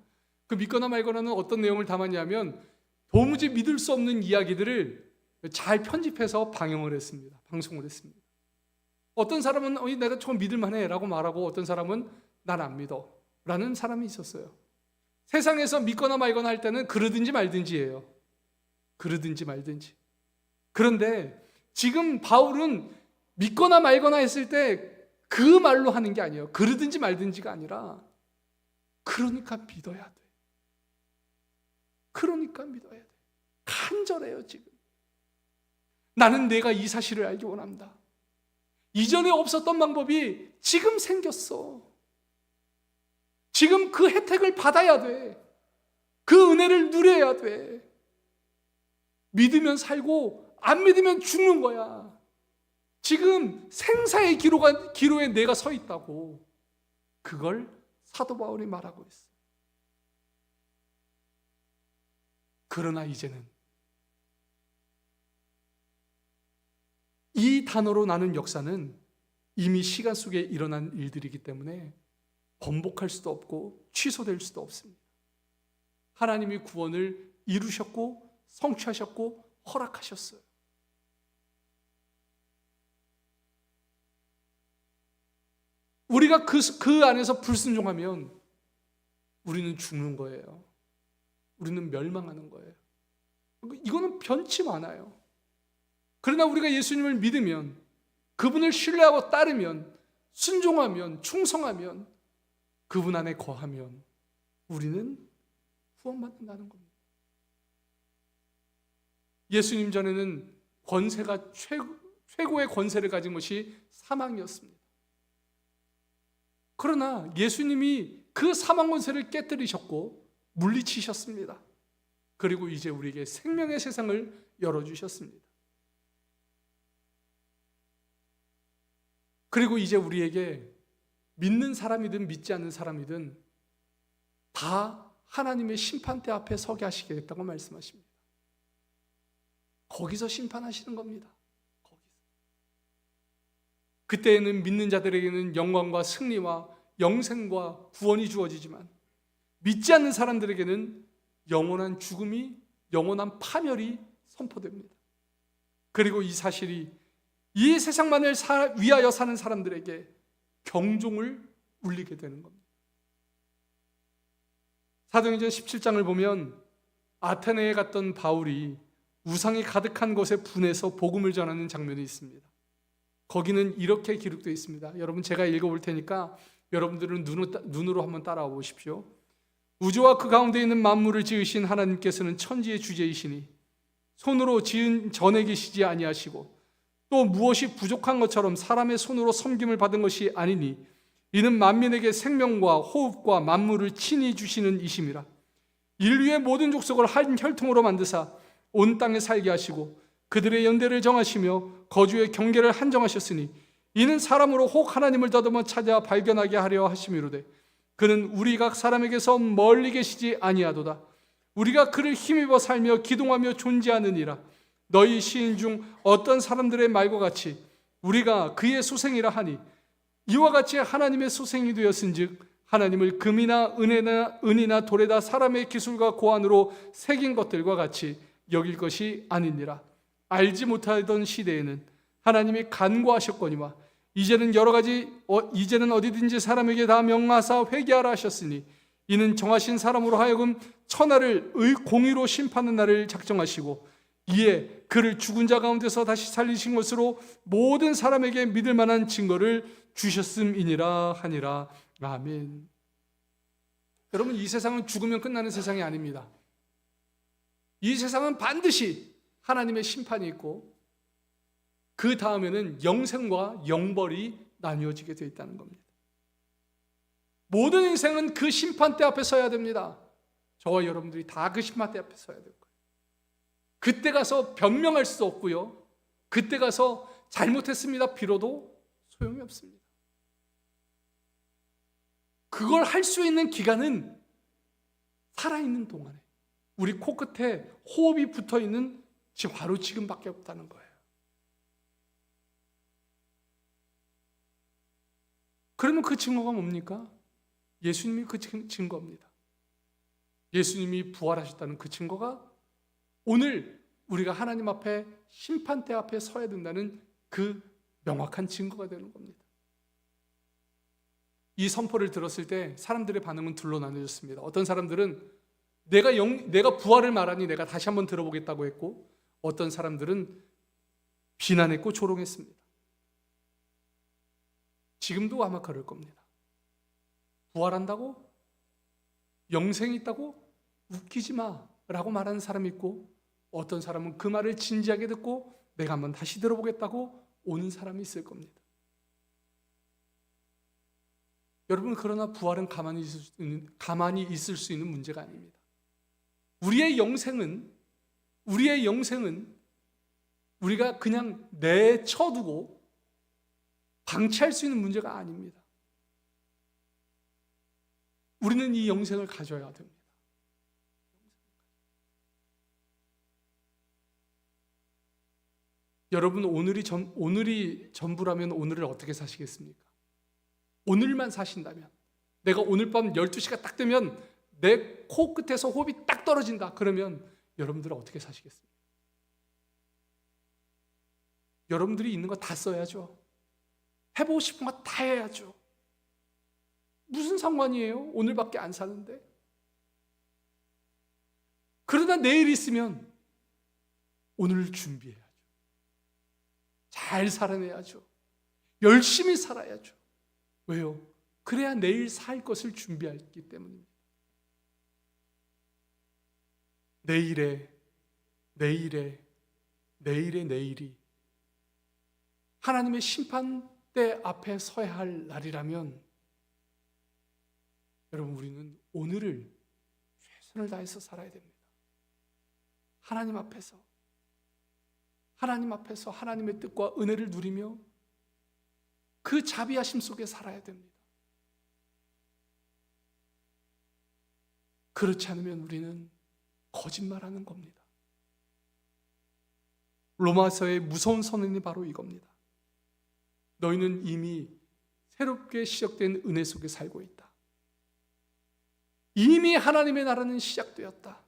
Speaker 1: 그 믿거나 말거나는 어떤 내용을 담았냐면 도무지 믿을 수 없는 이야기들을 잘 편집해서 방송을 했습니다. 어떤 사람은 내가 좀 믿을만해 라고 말하고, 어떤 사람은 난 안 믿어 라는 사람이 있었어요. 세상에서 믿거나 말거나 할 때는 그러든지 말든지예요. 그러든지 말든지. 그런데 지금 바울은 믿거나 말거나 했을 때 그 말로 하는 게 아니에요. 그러든지 말든지가 아니라 그러니까 믿어야 돼. 그러니까 믿어야 돼. 간절해요. 지금 나는 내가 이 사실을 알기 원합니다. 이전에 없었던 방법이 지금 생겼어. 지금 그 혜택을 받아야 돼. 그 은혜를 누려야 돼. 믿으면 살고 안 믿으면 죽는 거야. 지금 생사의 기로에 내가 서 있다고. 그걸 사도 바울이 말하고 있어. 그러나 이제는 이 단어로 나눈 역사는 이미 시간 속에 일어난 일들이기 때문에 번복할 수도 없고 취소될 수도 없습니다. 하나님이 구원을 이루셨고 성취하셨고 허락하셨어요. 우리가 그 안에서 불순종하면 우리는 죽는 거예요. 우리는 멸망하는 거예요. 이거는 변치 않아요. 그러나 우리가 예수님을 믿으면, 그분을 신뢰하고 따르면, 순종하면, 충성하면, 그분 안에 거하면 우리는 구원받는다는 겁니다. 예수님 전에는 권세가 최고의 권세를 가진 것이 사망이었습니다. 그러나 예수님이 그 사망 권세를 깨뜨리셨고 물리치셨습니다. 그리고 이제 우리에게 생명의 세상을 열어주셨습니다. 그리고 이제 우리에게 믿는 사람이든 믿지 않는 사람이든 다 하나님의 심판대 앞에 서게 하시겠다고 말씀하십니다. 거기서 심판하시는 겁니다. 그때에는 믿는 자들에게는 영광과 승리와 영생과 구원이 주어지지만 믿지 않는 사람들에게는 영원한 죽음이, 영원한 파멸이 선포됩니다. 그리고 이 사실이 이 세상만을 위하여 사는 사람들에게 경종을 울리게 되는 겁니다. 사도행전 17장을 보면 아테네에 갔던 바울이 우상이 가득한 곳에 분해서 복음을 전하는 장면이 있습니다. 거기는 이렇게 기록되어 있습니다. 여러분, 제가 읽어볼 테니까 여러분들은 눈으로 한번 따라와 보십시오. 우주와 그 가운데 있는 만물을 지으신 하나님께서는 천지의 주제이시니 손으로 지은 전에 계시지 아니하시고 또 무엇이 부족한 것처럼 사람의 손으로 섬김을 받은 것이 아니니 이는 만민에게 생명과 호흡과 만물을 친히 주시는 이심이라. 인류의 모든 족속을 한 혈통으로 만드사 온 땅에 살게 하시고 그들의 연대를 정하시며 거주의 경계를 한정하셨으니 이는 사람으로 혹 하나님을 더듬어 찾아 발견하게 하려 하심이로되 그는 우리 각 사람에게서 멀리 계시지 아니하도다. 우리가 그를 힘입어 살며 기동하며 존재하느니라. 너희 시인 중 어떤 사람들의 말과 같이 우리가 그의 소생이라 하니 이와 같이 하나님의 소생이 되었은즉 하나님을 금이나 은이나 돌에다 사람의 기술과 고안으로 새긴 것들과 같이 여길 것이 아니니라. 알지 못하던 시대에는 하나님이 간구하셨거니와 이제는 어디든지 사람에게 다 명하사 회개하라 하셨으니 이는 정하신 사람으로 하여금 천하를 공의로 심판하는 날을 작정하시고 이에 그를 죽은 자 가운데서 다시 살리신 것으로 모든 사람에게 믿을 만한 증거를 주셨음이니라 하니라. 아멘. 여러분, 이 세상은 죽으면 끝나는 세상이 아닙니다. 이 세상은 반드시 하나님의 심판이 있고 그 다음에는 영생과 영벌이 나뉘어지게 되어 있다는 겁니다. 모든 인생은 그 심판대 앞에 서야 됩니다. 저와 여러분들이 다 그 심판대 앞에 서야 될 거예요. 그때 가서 변명할 수 없고요. 그때 가서 잘못했습니다 빌어도 소용이 없습니다. 그걸 할 수 있는 기간은 살아있는 동안에 우리 코끝에 호흡이 붙어있는 바로 지금밖에 없다는 거예요. 그러면 그 증거가 뭡니까? 예수님이 그 증거입니다. 예수님이 부활하셨다는 그 증거가 오늘 우리가 하나님 앞에 심판대 앞에 서야 된다는 그 명확한 증거가 되는 겁니다. 이 선포를 들었을 때 사람들의 반응은 둘로 나뉘어졌습니다. 어떤 사람들은 내가 부활을 말하니 내가 다시 한번 들어보겠다고 했고, 어떤 사람들은 비난했고 조롱했습니다. 지금도 아마 그럴 겁니다. 부활한다고? 영생이 있다고? 웃기지 마 라고 말하는 사람이 있고, 어떤 사람은 그 말을 진지하게 듣고 내가 한번 다시 들어보겠다고 오는 사람이 있을 겁니다. 여러분, 그러나 부활은 가만히 있을 수 있는 문제가 아닙니다. 우리의 영생은 우리가 그냥 내쳐두고 방치할 수 있는 문제가 아닙니다. 우리는 이 영생을 가져야 됩니다. 여러분, 오늘이 전부라면 오늘을 어떻게 사시겠습니까? 오늘만 사신다면, 내가 오늘 밤 12시가 딱 되면 내 코끝에서 호흡이 딱 떨어진다, 그러면 여러분들은 어떻게 사시겠습니까? 여러분들이 있는 거 다 써야죠. 해보고 싶은 거 다 해야죠. 무슨 상관이에요? 오늘밖에 안 사는데. 그러다 내일 있으면 오늘을 준비해야죠. 잘 살아내야죠. 열심히 살아야죠. 왜요? 그래야 내일 살 것을 준비했기 때문입니다. 내일이 하나님의 심판대 앞에 서야 할 날이라면, 여러분, 우리는 오늘을 최선을 다해서 살아야 됩니다. 하나님 앞에서 하나님의 뜻과 은혜를 누리며 그 자비하심 속에 살아야 됩니다. 그렇지 않으면 우리는 거짓말하는 겁니다. 로마서의 무서운 선언이 바로 이겁니다. 너희는 이미 새롭게 시작된 은혜 속에 살고 있다. 이미 하나님의 나라는 시작되었다.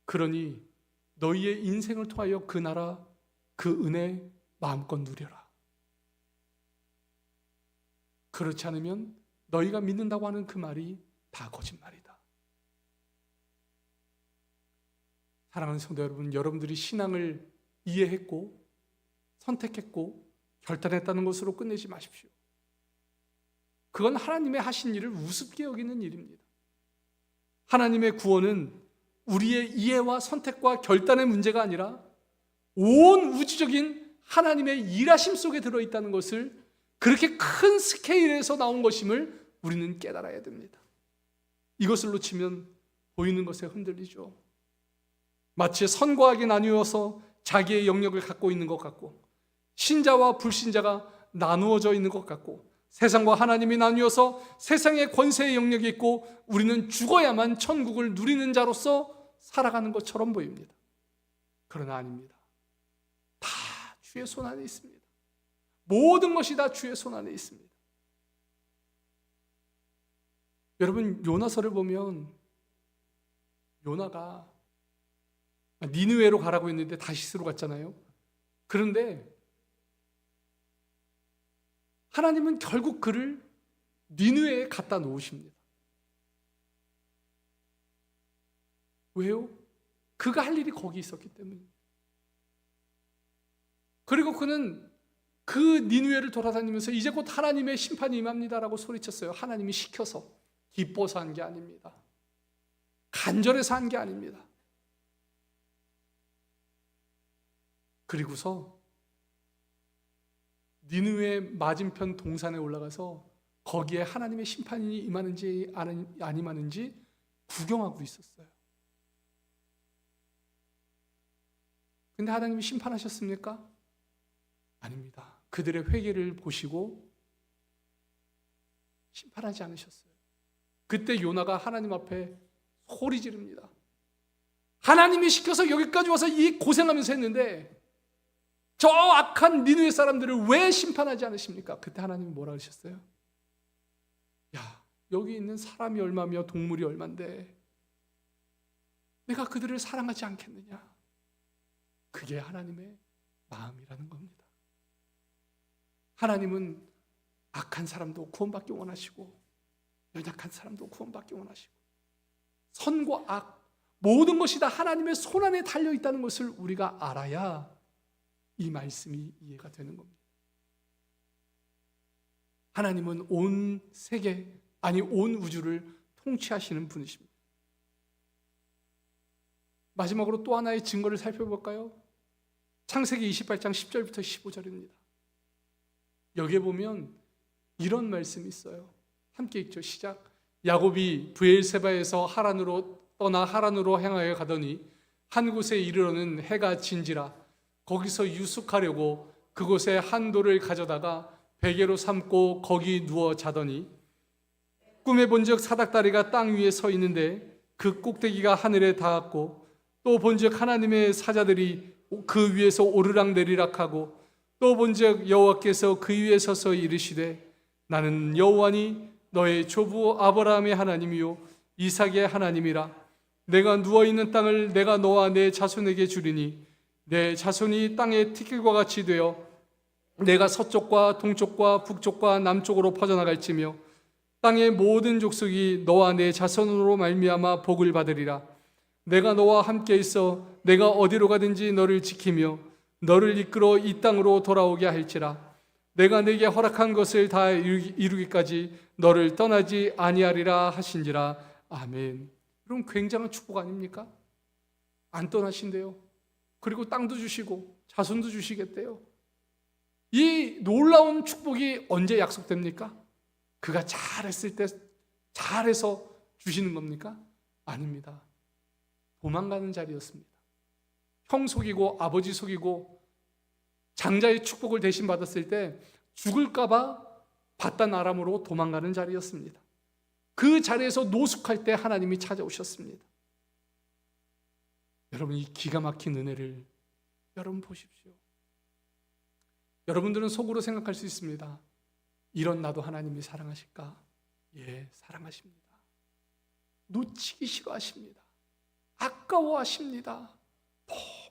Speaker 1: 그러니 너희의 인생을 통하여 그 나라, 그 은혜 마음껏 누려라. 그렇지 않으면 너희가 믿는다고 하는 그 말이 다 거짓말이다. 사랑하는 성도 여러분, 여러분들이 신앙을 이해했고 선택했고 결단했다는 것으로 끝내지 마십시오. 그건 하나님의 하신 일을 우습게 여기는 일입니다. 하나님의 구원은 우리의 이해와 선택과 결단의 문제가 아니라 온 우주적인 하나님의 일하심 속에 들어있다는 것을, 그렇게 큰 스케일에서 나온 것임을 우리는 깨달아야 됩니다. 이것을 놓치면 보이는 것에 흔들리죠. 마치 선과 악이 나뉘어서 자기의 영역을 갖고 있는 것 같고, 신자와 불신자가 나누어져 있는 것 같고, 세상과 하나님이 나뉘어서 세상의 권세의 영역이 있고 우리는 죽어야만 천국을 누리는 자로서 살아가는 것처럼 보입니다. 그러나 아닙니다. 다 주의 손 안에 있습니다. 모든 것이 다 주의 손 안에 있습니다. 여러분, 요나서를 보면 요나가 니느웨로 가라고 했는데 다시스로 갔잖아요. 그런데 하나님은 결국 그를 니느웨에 갖다 놓으십니다. 왜요? 그가 할 일이 거기 있었기 때문입니다. 그리고 그는 그 니느웨를 돌아다니면서 이제 곧 하나님의 심판이 임합니다라고 소리쳤어요. 하나님이 시켜서, 기뻐서 한 게 아닙니다. 간절해서 한 게 아닙니다. 그리고서 니느웨 맞은편 동산에 올라가서 거기에 하나님의 심판이 임하는지 안 임하는지 구경하고 있었어요. 근데 하나님이 심판하셨습니까? 아닙니다. 그들의 회개를 보시고 심판하지 않으셨어요. 그때 요나가 하나님 앞에 소리 지릅니다. 하나님이 시켜서 여기까지 와서 이 고생하면서 했는데 저 악한 니느웨 사람들을 왜 심판하지 않으십니까? 그때 하나님이 뭐라 하셨어요? 야, 여기 있는 사람이 얼마며 동물이 얼만데 내가 그들을 사랑하지 않겠느냐? 그게 하나님의 마음이라는 겁니다. 하나님은 악한 사람도 구원받기 원하시고 연약한 사람도 구원받기 원하시고 선과 악, 모든 것이 다 하나님의 손안에 달려있다는 것을 우리가 알아야 이 말씀이 이해가 되는 겁니다. 하나님은 온 세계, 아니 온 우주를 통치하시는 분이십니다. 마지막으로 또 하나의 증거를 살펴볼까요? 창세기 28장 10절부터 15절입니다. 여기에 보면 이런 말씀이 있어요. 함께 읽죠. 시작. 야곱이 브엘세바에서 하란으로 떠나 하란으로 향하여 가더니 한 곳에 이르러는 해가 진지라 거기서 유숙하려고 그곳에 한 돌을 가져다가 베개로 삼고 거기 누워 자더니 꿈에 본즉 사닥다리가 땅 위에 서 있는데 그 꼭대기가 하늘에 닿았고 또 본즉 하나님의 사자들이 그 위에서 오르락내리락하고 또 본즉 여호와께서 그 위에 서서 이르시되 나는 여호와니 너의 조부 아브라함의 하나님이요 이삭의 하나님이라. 내가 누워있는 땅을 내가 너와 내 자손에게 주리니 내 자손이 땅의 티끌과 같이 되어 내가 서쪽과 동쪽과 북쪽과 남쪽으로 퍼져나갈지며 땅의 모든 족속이 너와 내 자손으로 말미암아 복을 받으리라. 내가 너와 함께 있어 내가 어디로 가든지 너를 지키며 너를 이끌어 이 땅으로 돌아오게 할지라. 내가 내게 허락한 것을 다 이루기까지 너를 떠나지 아니하리라 하신지라. 아멘. 그럼 굉장한 축복 아닙니까? 안 떠나신대요. 그리고 땅도 주시고 자손도 주시겠대요. 이 놀라운 축복이 언제 약속됩니까? 그가 잘했을 때 잘해서 주시는 겁니까? 아닙니다. 도망가는 자리였습니다. 형 속이고 아버지 속이고 장자의 축복을 대신 받았을 때 죽을까봐 바단 아람으로 도망가는 자리였습니다. 그 자리에서 노숙할 때 하나님이 찾아오셨습니다. 여러분, 이 기가 막힌 은혜를 여러분 보십시오. 여러분들은 속으로 생각할 수 있습니다. 이런 나도 하나님이 사랑하실까? 예, 사랑하십니다. 놓치기 싫어하십니다. 아까워하십니다.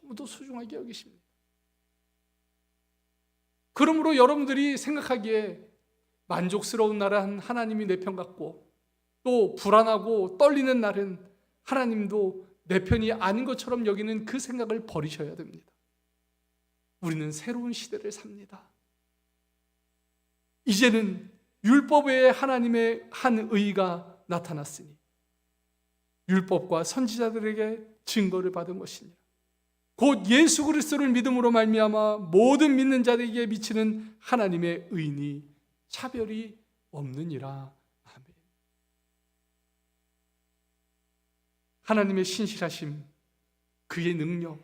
Speaker 1: 너무도 소중하게 여기십니다. 그러므로 여러분들이 생각하기에 만족스러운 날은 하나님이 내 편 같고 또 불안하고 떨리는 날은 하나님도 내 편이 아닌 것처럼 여기는 그 생각을 버리셔야 됩니다. 우리는 새로운 시대를 삽니다. 이제는 율법 외에 하나님의 한 의가 나타났으니 율법과 선지자들에게 증거를 받은 것이니라. 곧 예수 그리스도를 믿음으로 말미암아 모든 믿는 자들에게 미치는 하나님의 의니 차별이 없느니라. 아멘. 하나님의 신실하심, 그의 능력,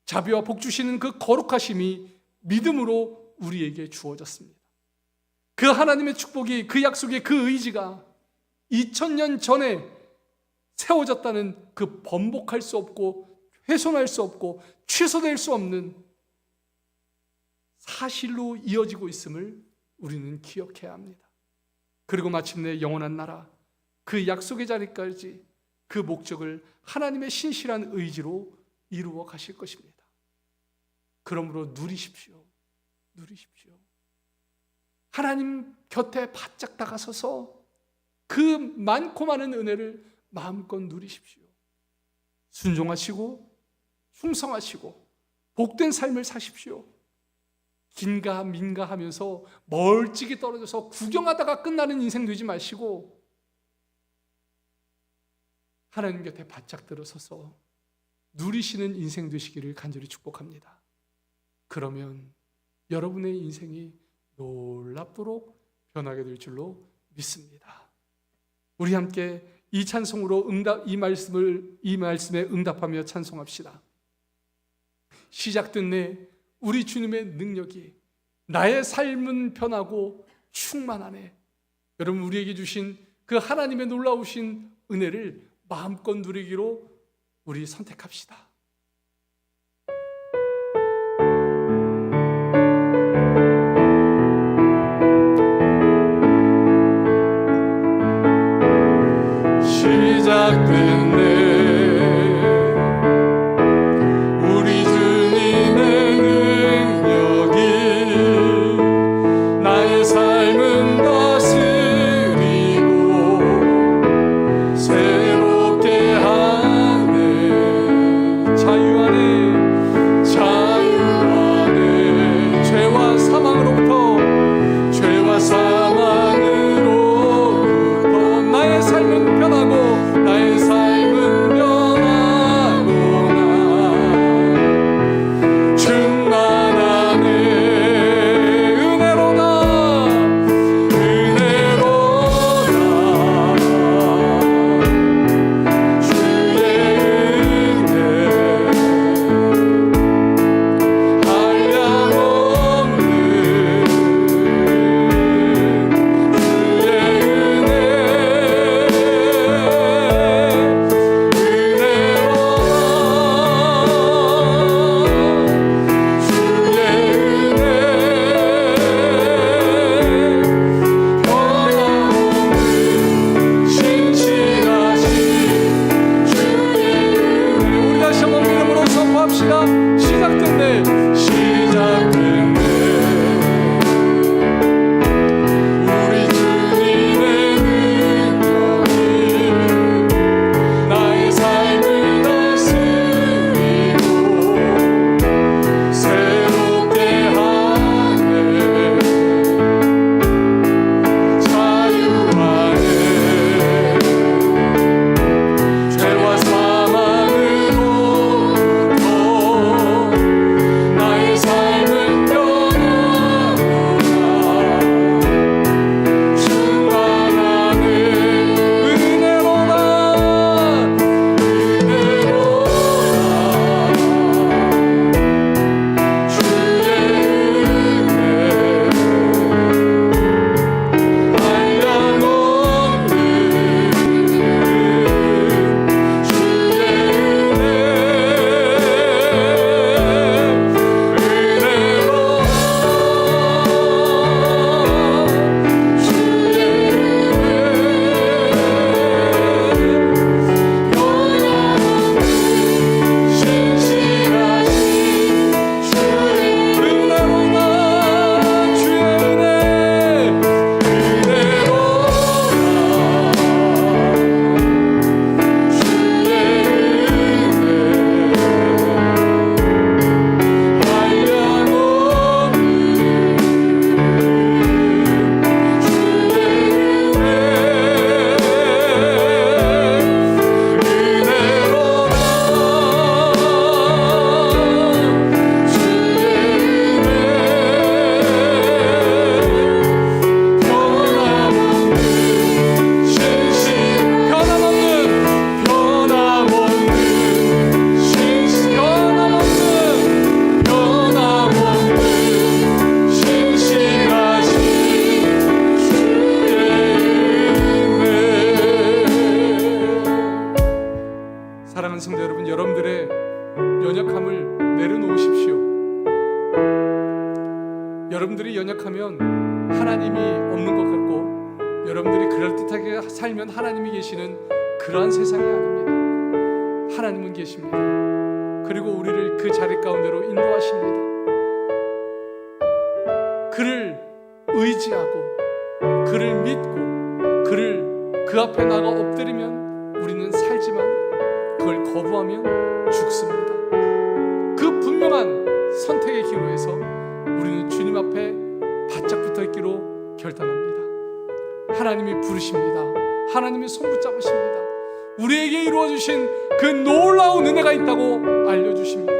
Speaker 1: 자비와 복 주시는 그 거룩하심이 믿음으로 우리에게 주어졌습니다. 그 하나님의 축복이, 그 약속의 그 의지가 2000년 전에 세워졌다는 그 번복할 수 없고 훼손할 수 없고 취소될 수 없는 사실로 이어지고 있음을 우리는 기억해야 합니다. 그리고 마침내 영원한 나라, 그 약속의 자리까지 그 목적을 하나님의 신실한 의지로 이루어 가실 것입니다. 그러므로 누리십시오. 누리십시오. 하나님 곁에 바짝 다가서서 그 많고 많은 은혜를 마음껏 누리십시오. 순종하시고 충성하시고 복된 삶을 사십시오. 긴가 민가 하면서 멀찍이 떨어져서 구경하다가 끝나는 인생 되지 마시고 하나님 곁에 바짝 들어서서 누리시는 인생 되시기를 간절히 축복합니다. 그러면 여러분의 인생이 놀랍도록 변하게 될 줄로 믿습니다. 우리 함께 이 찬송으로 이 말씀에 응답하며 찬송합시다. 시작된 내 우리 주님의 능력이 나의 삶은 변하고 충만하네. 여러분, 우리에게 주신 그 하나님의 놀라우신 은혜를 마음껏 누리기로 우리 선택합시다. 시작된 내 우리 주님의 능력이 나의 삶은 다스리고 새롭게 하네. 여러분들이 연약하면 하나님이 없는 것 같고, 여러분들이 그럴듯하게 살면 하나님이 계시는 그러한 세상이 아닙니다. 하나님은 계십니다. 그리고 우리를 그 자리 가운데로 인도하십니다. 그를 의지하고 그를 믿고 그를 그 앞에 나가 엎드리면 우리는 살지만, 그걸 거부하면 죽습니다. 그 분명한 선택의 기로에서 우리는 주님 앞에 바짝 붙어 있기로 결단합니다. 하나님이 부르십니다. 하나님이 손붙잡으십니다. 우리에게 이루어 주신 그 놀라운 은혜가 있다고 알려주십니다.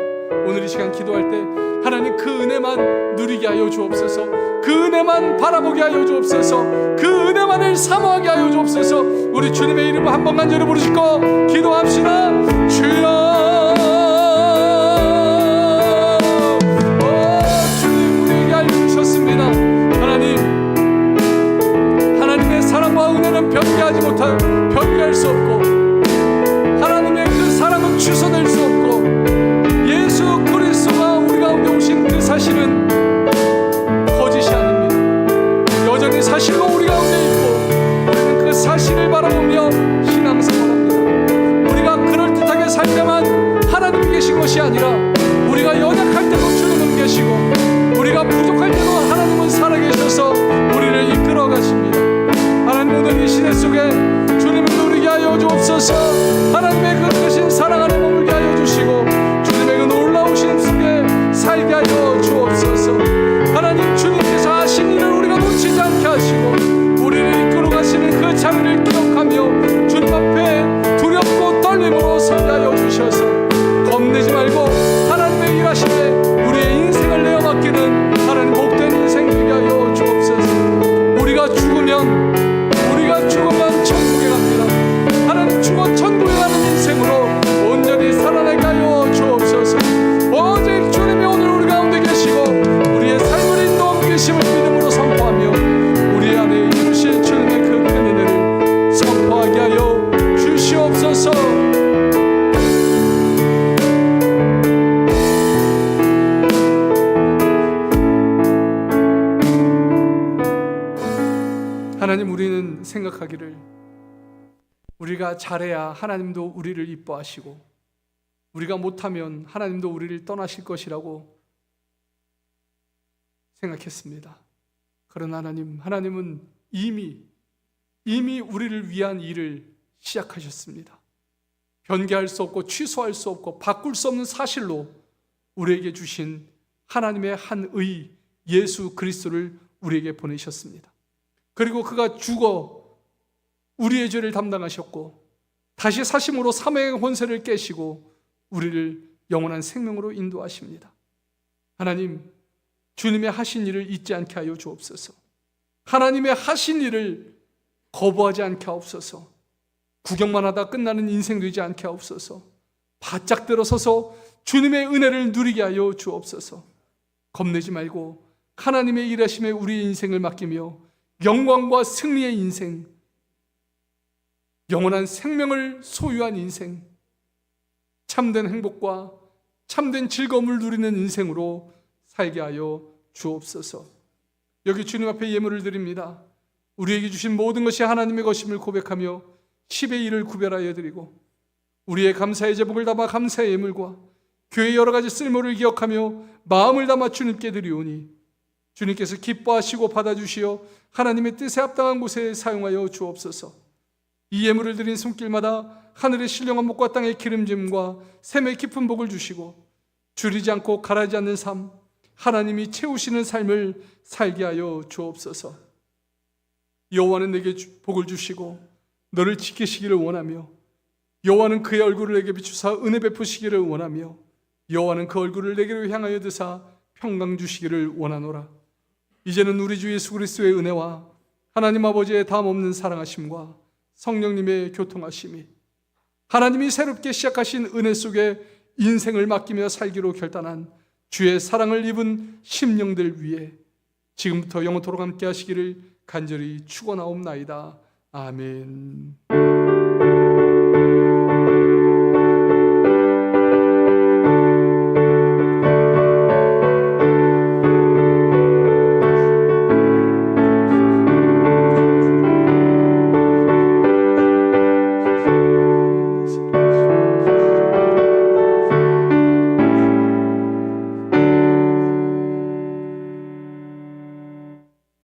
Speaker 1: 오늘 이 시간 기도할 때 하나님 그 은혜만 누리게 하여 주옵소서. 그 은혜만 바라보게 하여 주옵소서. 그 은혜만을 사모하게 하여 주옵소서. 우리 주님의 이름을 한 번 간절히 부르시고 기도합시다. 주여, 주님 우리에게 알려주셨습니다. 하나님의 사랑과 은혜는 변개할 수 없고, 하나님의 그 사랑은 취소될 수 없고, 예수 그리스도가 우리 가운데 오신 그 사실은 거짓이 아닙니다. 여전히 사실로 우리 가운데 있고, 우리는 그 사실을 바라보며 신앙생활합니다. 우리가 그럴듯하게 살 때만 하나님이 계신 것이 아니라, 우리가 연약할 때도 주님은 계시고, 우리가 부족할 때도 하나님은 살아계셔서 우리를 이끌어 가십니다. 하나님 오늘 이 시대 속에 주님을 누리게 하여 주옵소서. 하나님의 그 크신 사랑 안에 머물게 하여 주시고, 주님의 그 놀라우신 속에 살게 하여 주옵소서. 하나님 주님께서 하신 일을 우리가 놓치지 않게 하시고, 우리를 이끌어 가시는 그 자리를 기억하며 주님 앞에 두렵고 떨림으로 서게 하여 주셔서, 겁내지 말고 하나님의 일하심에 우리의 인생을 내어 맡기는 하나님 복된 인생 되게 하여 주옵소서. 우리가 죽으면 천국에 갑니다. 하나님 죽어 천국에 가는 인생으로 온전히 살아나게 하여 주옵소서. 오직 주님이 오늘 우리 가운데 계시고 우리의 삶을 인도하고 계심을 믿음으로 선포하며 우리 안에 이루실 주님의 그 큰 은혜를 선포하게 하여 주시옵소서. 하나님, 우리는 생각하기를 우리가 잘해야 하나님도 우리를 이뻐하시고, 우리가 못하면 하나님도 우리를 떠나실 것이라고 생각했습니다. 그러나 하나님은 이미 우리를 위한 일을 시작하셨습니다. 변개할 수 없고 취소할 수 없고 바꿀 수 없는 사실로 우리에게 주신 하나님의 한 의 예수 그리스도를 우리에게 보내셨습니다. 그리고 그가 죽어 우리의 죄를 담당하셨고, 다시 사심으로 사망의 권세를 깨시고 우리를 영원한 생명으로 인도하십니다. 하나님, 주님의 하신 일을 잊지 않게 하여 주옵소서. 하나님의 하신 일을 거부하지 않게 하옵소서. 구경만 하다 끝나는 인생 되지 않게 하옵소서. 바짝 들어서서 주님의 은혜를 누리게 하여 주옵소서. 겁내지 말고 하나님의 일하심에 우리의 인생을 맡기며 영광과 승리의 인생, 영원한 생명을 소유한 인생, 참된 행복과 참된 즐거움을 누리는 인생으로 살게 하여 주옵소서. 여기 주님 앞에 예물을 드립니다. 우리에게 주신 모든 것이 하나님의 것임을 고백하며 10의 1을 구별하여 드리고, 우리의 감사의 제복을 담아 감사의 예물과 교회의 여러 가지 쓸모를 기억하며 마음을 담아 주님께 드리오니, 주님께서 기뻐하시고 받아주시어 하나님의 뜻에 합당한 곳에 사용하여 주옵소서. 이 예물을 드린 손길마다 하늘의 신령한 목과 땅의 기름짐과 샘의 깊은 복을 주시고, 줄이지 않고 가라지 않는 삶, 하나님이 채우시는 삶을 살게 하여 주옵소서. 여호와는 내게 복을 주시고 너를 지키시기를 원하며, 여호와는 그의 얼굴을 내게 비추사 은혜 베푸시기를 원하며, 여호와는 그 얼굴을 내게로 향하여 드사 평강 주시기를 원하노라. 이제는 우리 주 예수 그리스도의 은혜와 하나님 아버지의 다함없는 사랑하심과 성령님의 교통하심이, 하나님이 새롭게 시작하신 은혜 속에 인생을 맡기며 살기로 결단한 주의 사랑을 입은 심령들 위해 지금부터 영원토록 함께 하시기를 간절히 축원하옵나이다. 아멘.